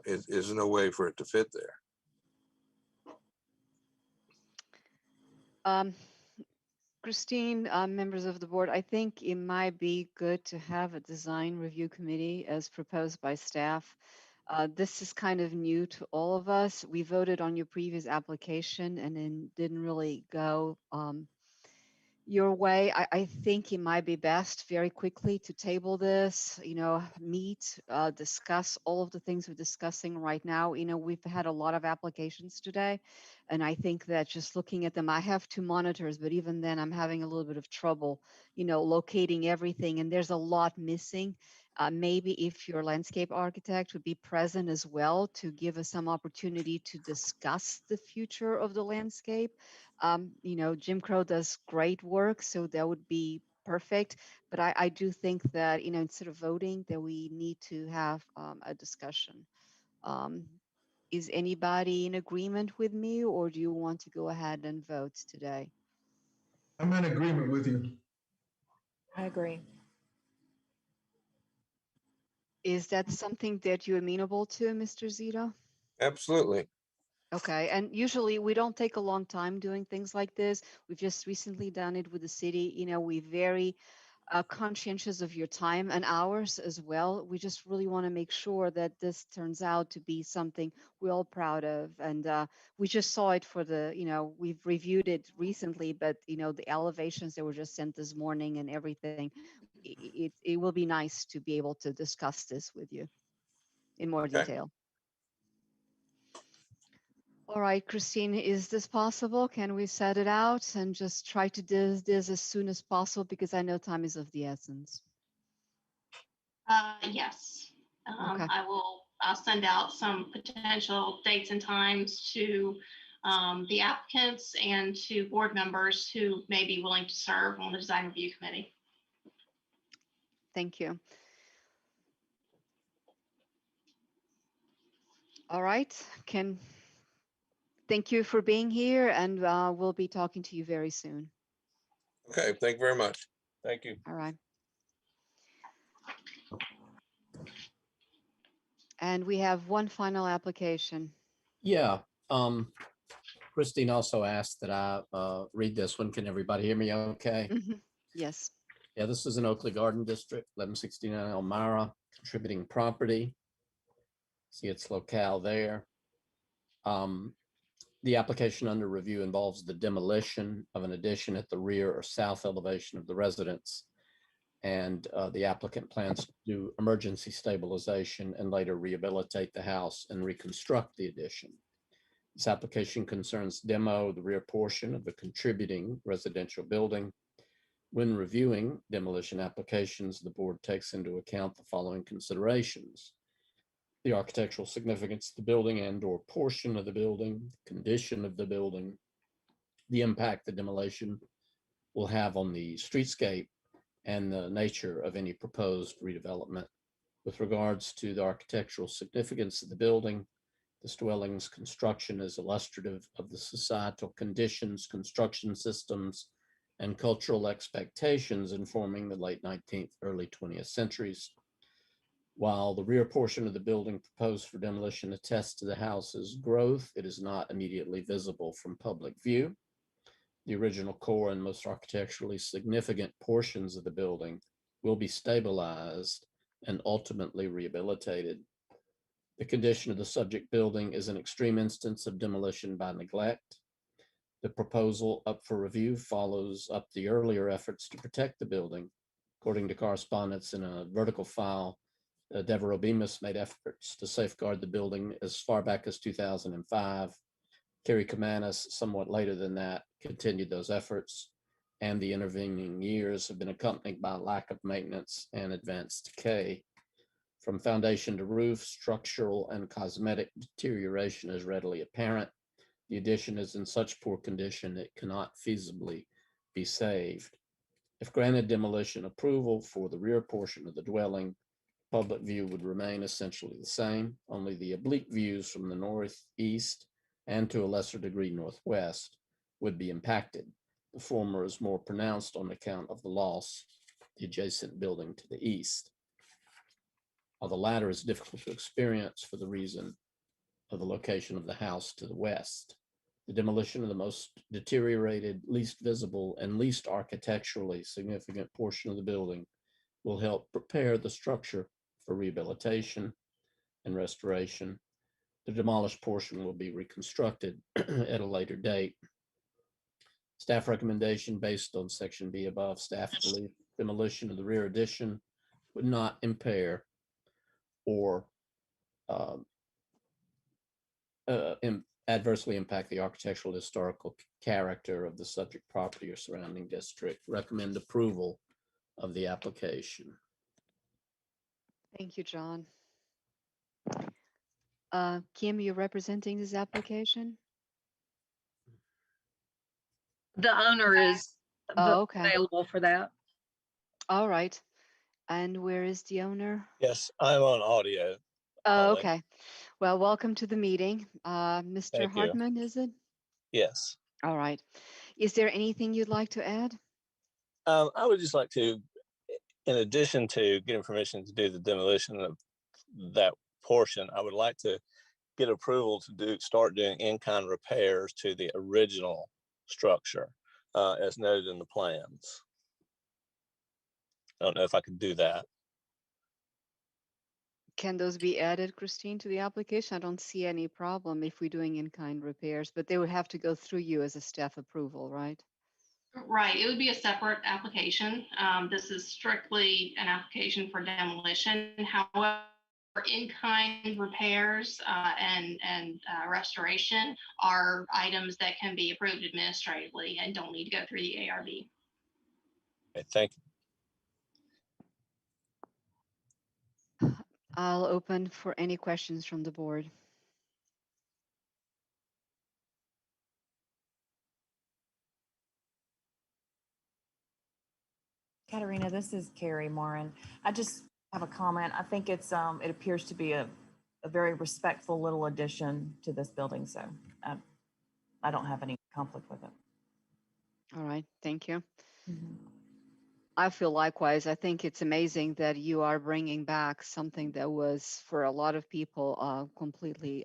there's no way for it to fit there. Christine, members of the board, I think it might be good to have a design review committee as proposed by staff. This is kind of new to all of us. We voted on your previous application and then didn't really go your way. I think it might be best very quickly to table this, meet, discuss all of the things we're discussing right now. We've had a lot of applications today, and I think that just looking at them, I have 2 monitors, but even then I'm having a little bit of trouble, locating everything, and there's a lot missing. Maybe if your landscape architect would be present as well to give us some opportunity to discuss the future of the landscape. Jim Crow does great work, so that would be perfect. But I do think that, instead of voting, that we need to have a discussion. Is anybody in agreement with me, or do you want to go ahead and vote today? I'm in agreement with you. I agree. Is that something that you're amenable to, Mr. Zito? Absolutely. Okay, and usually we don't take a long time doing things like this. We've just recently done it with the city. We're very conscientious of your time and hours as well. We just really want to make sure that this turns out to be something we're all proud of. And we just saw it for we've reviewed it recently, but the elevations that were just sent this morning and everything, it will be nice to be able to discuss this with you in more detail. All right, Christine, is this possible? Can we set it out and just try to do this as soon as possible, because I know time is of the essence? Yes. Okay. I'll send out some potential dates and times to the applicants and to board members who may be willing to serve on the design review committee. Thank you. All right, thank you for being here, and we'll be talking to you very soon. Okay, thank you very much. Thank you. All right. And we have one final application. Yeah. Christine also asked that I read this one. Can everybody hear me okay? Yes. Yeah, this is an Oakley Garden District, 1169 Elmira, contributing property. See its locale there. The application under review involves the demolition of an addition at the rear or south elevation of the residence. And the applicant plans to do emergency stabilization and later rehabilitate the house and reconstruct the addition. This application concerns demo the rear portion of the contributing residential building. When reviewing demolition applications, the board takes into account the following considerations: the architectural significance of the building and/or portion of the building, condition of the building, the impact the demolition will have on the streetscape, and the nature of any proposed redevelopment. With regards to the architectural significance of the building, this dwelling's construction is illustrative of the societal conditions, construction systems, and cultural expectations informing the late 19th, early 20th centuries. While the rear portion of the building proposed for demolition attests to the house's growth, it is not immediately visible from public view. The original core and most architecturally significant portions of the building will be stabilized and ultimately rehabilitated. The condition of the subject building is an extreme instance of demolition by neglect. The proposal up for review follows up the earlier efforts to protect the building. According to correspondence in a vertical file, Devereux Bemis made efforts to safeguard the building as far back as 2005. Kerry Kamanis, somewhat later than that, continued those efforts, and the intervening years have been accompanied by lack of maintenance and advanced decay. From foundation to roof, structural and cosmetic deterioration is readily apparent. The addition is in such poor condition it cannot feasibly be saved. If granted demolition approval for the rear portion of the dwelling, public view would remain essentially the same. Only the oblique views from the northeast and to a lesser degree northwest would be impacted. The former is more pronounced on account of the loss of the adjacent building to the east, while the latter is difficult to experience for the reason of the location of the house to the west. The demolition of the most deteriorated, least visible, and least architecturally significant portion of the building will help prepare the structure for rehabilitation and restoration. The demolished portion will be reconstructed at a later date. Staff recommendation based on section B above, staff believe demolition of the rear addition would not impair or adversely impact the architectural historical character of the subject property or surrounding district. Recommend approval of the application. Thank you, John. Kim, you're representing this application? The owner is okay. available for that. All right. And where is the owner? Yes, I'm on audio. Oh, only. okay. Well, welcome to the meeting. Mr. Thank you. Hartman, is it? Yes. All right. Is there anything you'd like to add? I would just like to, in addition to getting permission to do the demolition of that portion, I would like to get approval to start doing in-kind repairs to the original structure, as noted in the plans. I don't know if I could do that. Can those be added, Christine, to the application? I don't see any problem if we're doing in-kind repairs, but they would have to go through you as a staff approval, right? Right, it would be a separate application. This is strictly an application for demolition. However, in-kind repairs and restoration are items that can be approved administratively and don't need to go through the ARB. Okay, thank you. I'll open for any questions from the board. Katerina, this is Carrie Morin. I just have a comment. I think it's it appears to be a very respectful little addition to this building, so I don't have any conflict with it. All right, thank you. Mm-hmm. I feel likewise. I think it's amazing that you are bringing back something that was for a lot of people completely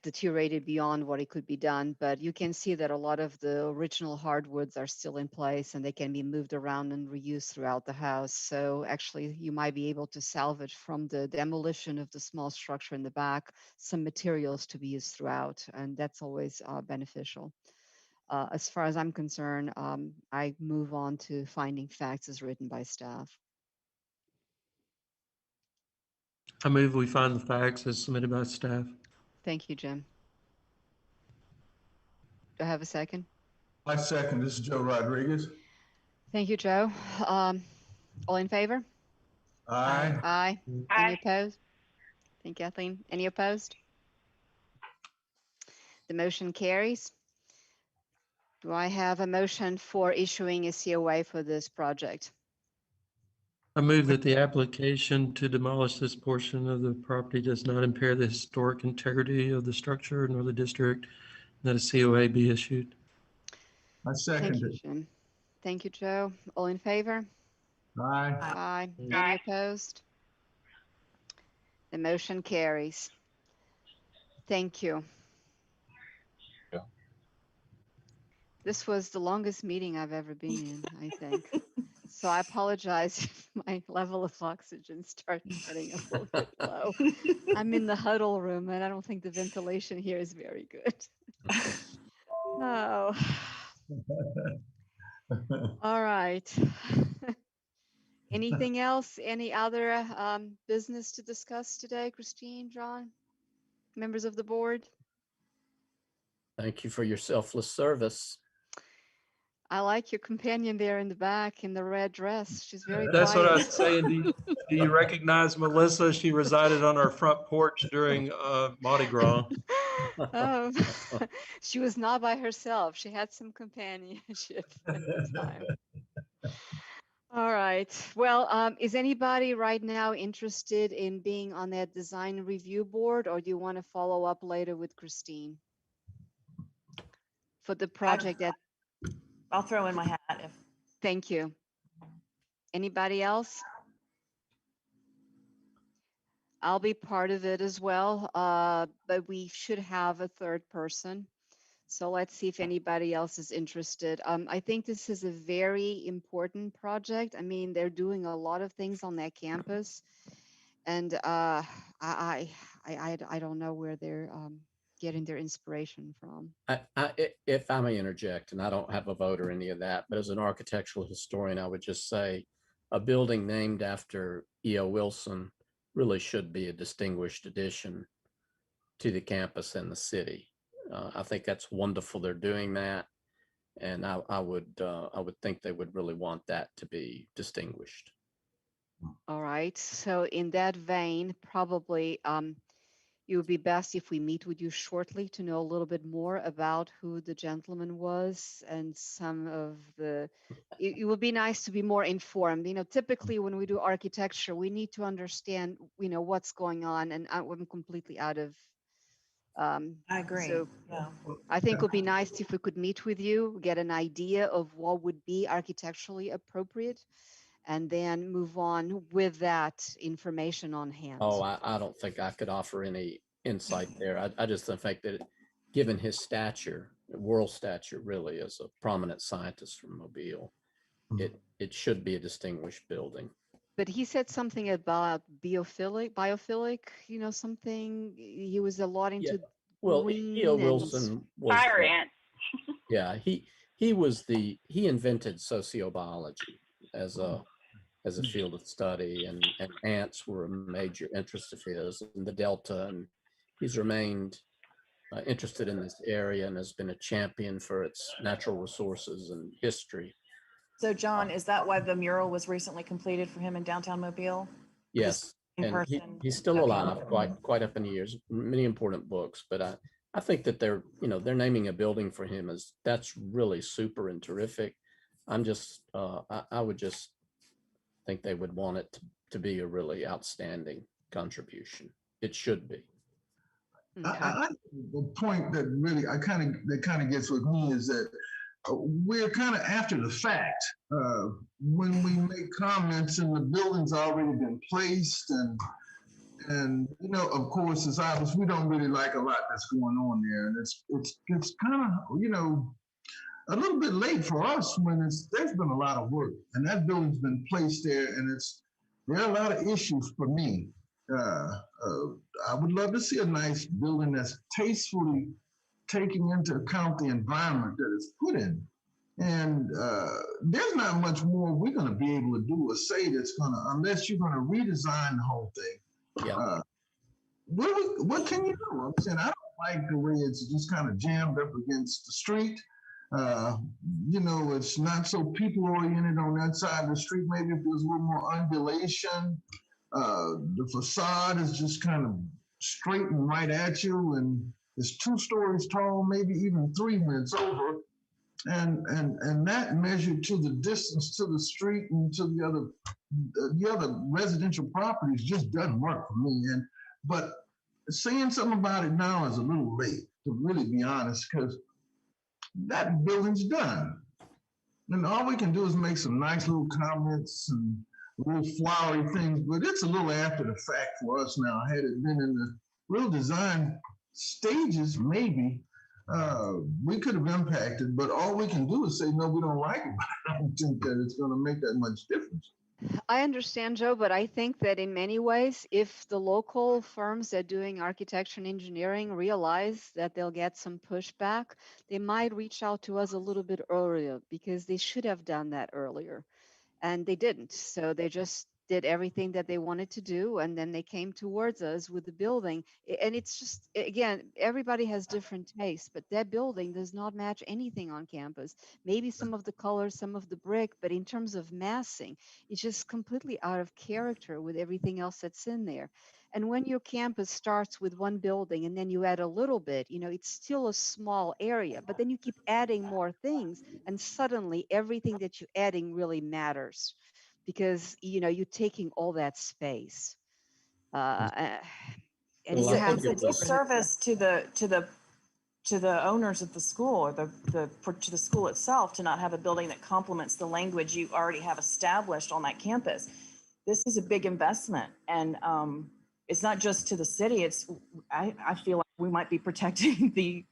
deteriorated beyond what it could be done. But you can see that a lot of the original hardwoods are still in place and they can be moved around and reused throughout the house. So actually, you might be able to salvage from the demolition of the small structure in the back some materials to be used throughout, and that's always beneficial. As far as I'm concerned, I move on to finding facts as written by staff. I move we find the facts as submitted by staff. Thank you, Jim. Do I have a second? I second. This is Joe Rodriguez. Thank you, Joe. All in favor? Aye. Aye. Any opposed? Thank you, Kathleen. Any opposed? The motion carries. Do I have a motion for issuing a COA for this project? I move that the application to demolish this portion of the property does not impair the historic integrity of the structure nor the district, and that a COA be issued. I second Thank you, it. Jim. Thank you, Joe. All in favor? Aye. Aye. Any opposed? The motion carries. Thank you. Yeah. This was the longest meeting I've ever been in, I think. So I apologize if my level of oxygen starts getting a little bit low. I'm in the huddle room and I don't think the ventilation here is very good. Oh. All right. Anything else? Any other business to discuss today, Christine, John, members of the board? Thank you for your selfless service. I like your companion there in the back in the red dress. She's very That's quiet. what I was saying. Do you recognize Melissa? She resided on our front porch during Mardi Gras. Oh, she was not by herself. She had some companionship at the time. All right. Well, is anybody right now interested in being on that design review board, or do you want to follow up later with Christine for the project that? I'll throw in my hat if. Thank you. Anybody else? I'll be part of it as well, but we should have a third person. So let's see if anybody else is interested. I think this is a very important project. I mean, they're doing a lot of things on that campus, and I don't know where they're getting their inspiration from. If I may interject, and I don't have a vote or any of that, but as an architectural historian, I would just say a building named after E.O. Wilson really should be a distinguished addition to the campus and the city. I think that's wonderful they're doing that, and I would think they would really want that to be distinguished. All right. So in that vein, probably it would be best if we meet with you shortly to know a little bit more about who the gentleman was and some of the. It would be nice to be more informed. You know, typically when we do architecture, we need to understand, you know, what's going on, and I'm completely out of. I agree. So Yeah. I think it would be nice if we could meet with you, get an idea of what would be architecturally appropriate, and then move on with that information on hand. Oh, I don't think I could offer any insight there. I just think that given his stature, world stature really as a prominent scientist from Mobile, it should be a distinguished building. But he said something about biophilic, you know, something. He was a lot into Well, E.O. Wilson was fire ants. Yeah, he invented sociobiology as a field of study, and ants were a major interest of his in the Delta, and he's remained interested in this area and has been a champion for its natural resources and history. So John, is that why the mural was recently completed for him in downtown Mobile? Yes, and he's still alive, quite up in the years, many important books, but I think that they're naming a building for him that's really super and terrific. I would just think they would want it to be a really outstanding contribution. It should be. The point that really that kind of gets with me is that we're kind of after the fact when we make comments and the building's already been placed, And of course, it's obvious we don't really like a lot that's going on there, and it's kind of a little bit late for us when there's been a lot of work, and that building's been placed there, and there are a lot of issues for me. I would love to see a nice building that's tastefully taking into account the environment that it's put in. And there's not much more we're going to be able to do or say unless you're going to redesign the whole thing. Yeah. What can you do? I'm saying I don't like the way it's just kind of jammed up against the street. It's not so people oriented on that side of the street. Maybe if there's a little more undulation. The facade is just kind of straight and right at you, and it's 2 stories tall, maybe even 3 when it's over. And that measured to the distance to the street and to the other residential properties just doesn't work for me. But saying something about it now is a little late, to really be honest, because that building's done. And all we can do is make some nice little comments and little flowery things, but it's a little after the fact for us now. Had it been in the real design stages, maybe we could have impacted, but all we can do is say, no, we don't like it. But I don't think that it's going to make that much difference. I understand, Joe, but I think that in many ways, if the local firms that are doing architecture and engineering realize that they'll get some pushback, they might reach out to us a little bit earlier, because they should have done that earlier. And they didn't. So they just did everything that they wanted to do, and then they came towards us with the building. And it's just, again, everybody has different tastes, but that building does not match anything on campus. Maybe some of the colors, some of the brick, but in terms of massing, it's just completely out of character with everything else that's in there. And when your campus starts with one building and then you add a little bit, it's still a small area, but then you keep adding more things, and suddenly everything that you're adding really matters, because you're taking all that space. And Well, you I have think It's a it's a- disservice to the owners of the school, or to the school itself, to not have a building that complements the language you already have established on that campus. This is a big investment, and it's not just to the city. I feel like we might be protecting the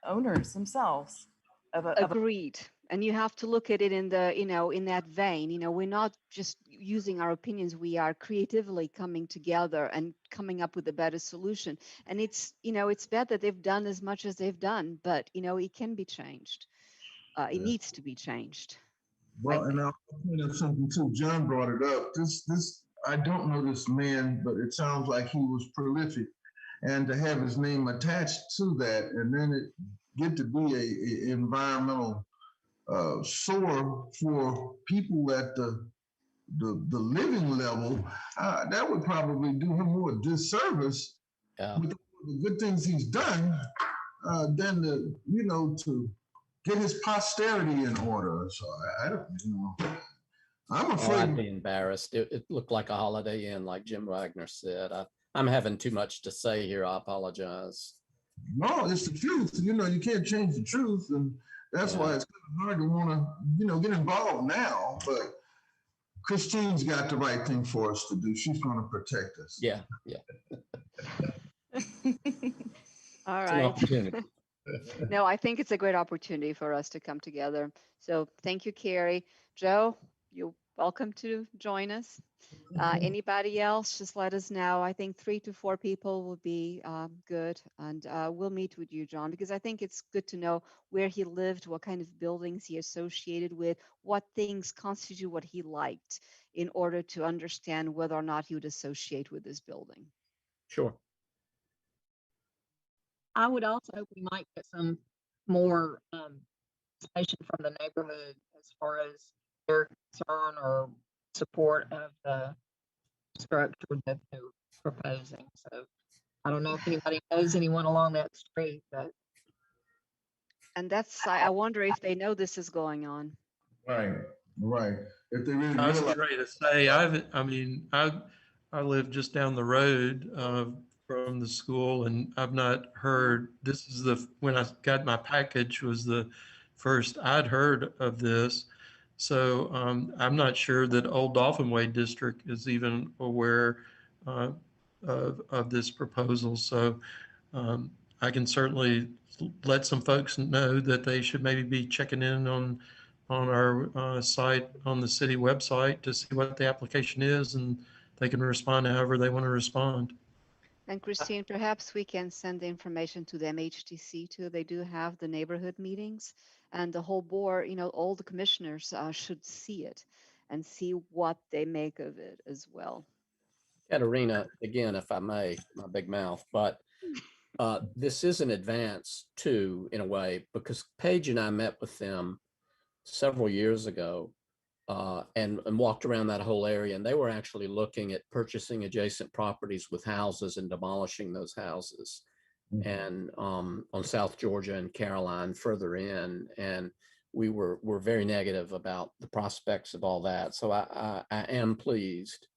owners themselves. Agreed. And you have to look at it in in that vein. We're not just using our opinions. We are creatively coming together and coming up with a better solution. And it's bad that they've done as much as they've done, but it can be changed. It needs to be changed. Well, and I'll point out something too. John brought it up. I don't know this man, but it sounds like he was prolific. And to have his name attached to that, and then it get to be a environmental sore for people at the living level, that would probably do him more disservice with the good things he's done than to get his posterity in order. So I don't, I'm afraid. I'd be embarrassed. It looked like a Holiday Inn, like Jim Wagner said. I'm having too much to say here. I apologize. No, it's the truth. You can't change the truth, and that's why it's kind of hard to want to, get involved now. But Christine's got the right thing for us to do. She's going to protect us. Yeah. All It's an right. opportunity. No, I think it's a great opportunity for us to come together. So thank you, Carrie. Joe, you're welcome to join us. Anybody else, just let us know. I think 3 to 4 people would be good. And we'll meet with you, John, because I think it's good to know where he lived, what kind of buildings he associated with, what things constitute what he liked, in order to understand whether or not he would associate with this building. Sure. I would also hope we might get some more information from the neighborhood as far as their concern or support of the structure that they're proposing. So I don't know if anybody knows anyone along that street, but. And I wonder if they know this is going on. Right. If they really I was realize. ready to say, I live just down the road from the school, and I've not heard, when I got my package was the first I'd heard of this. So I'm not sure that Old Dolphin Way District is even aware of this proposal. So I can certainly let some folks know that they should maybe be checking in on our site, on the city website, to see what the application is, and they can respond however they want to respond. And Christine, perhaps we can send the information to the MHTC too. They do have the neighborhood meetings, and the whole board, all the commissioners should see it and see what they make of it as well. Katerina, again, if I may, my big mouth, but this is an advance too, in a way, because Paige and I met with them several years ago and walked around that whole area, and they were actually looking at purchasing adjacent properties with houses and demolishing those houses. And on South Georgia and Caroline further in, and we're very negative about the prospects of all that. So I am pleased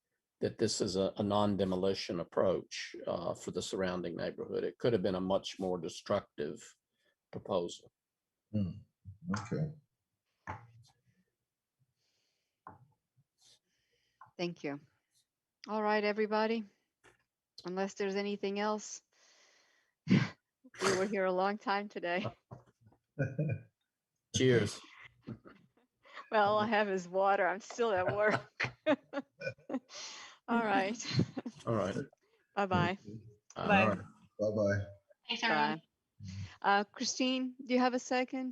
that this is a non-demolition approach for the surrounding neighborhood. It could have been a much more destructive proposal. Okay. Thank you. All right, everybody. Unless there's anything else, we were here a long time today. Cheers. Well, all I have is water. I'm still at work. All right. All right. Bye-bye. All right. Bye-bye. Thanks, everyone. Bye. Christine, do you have a second?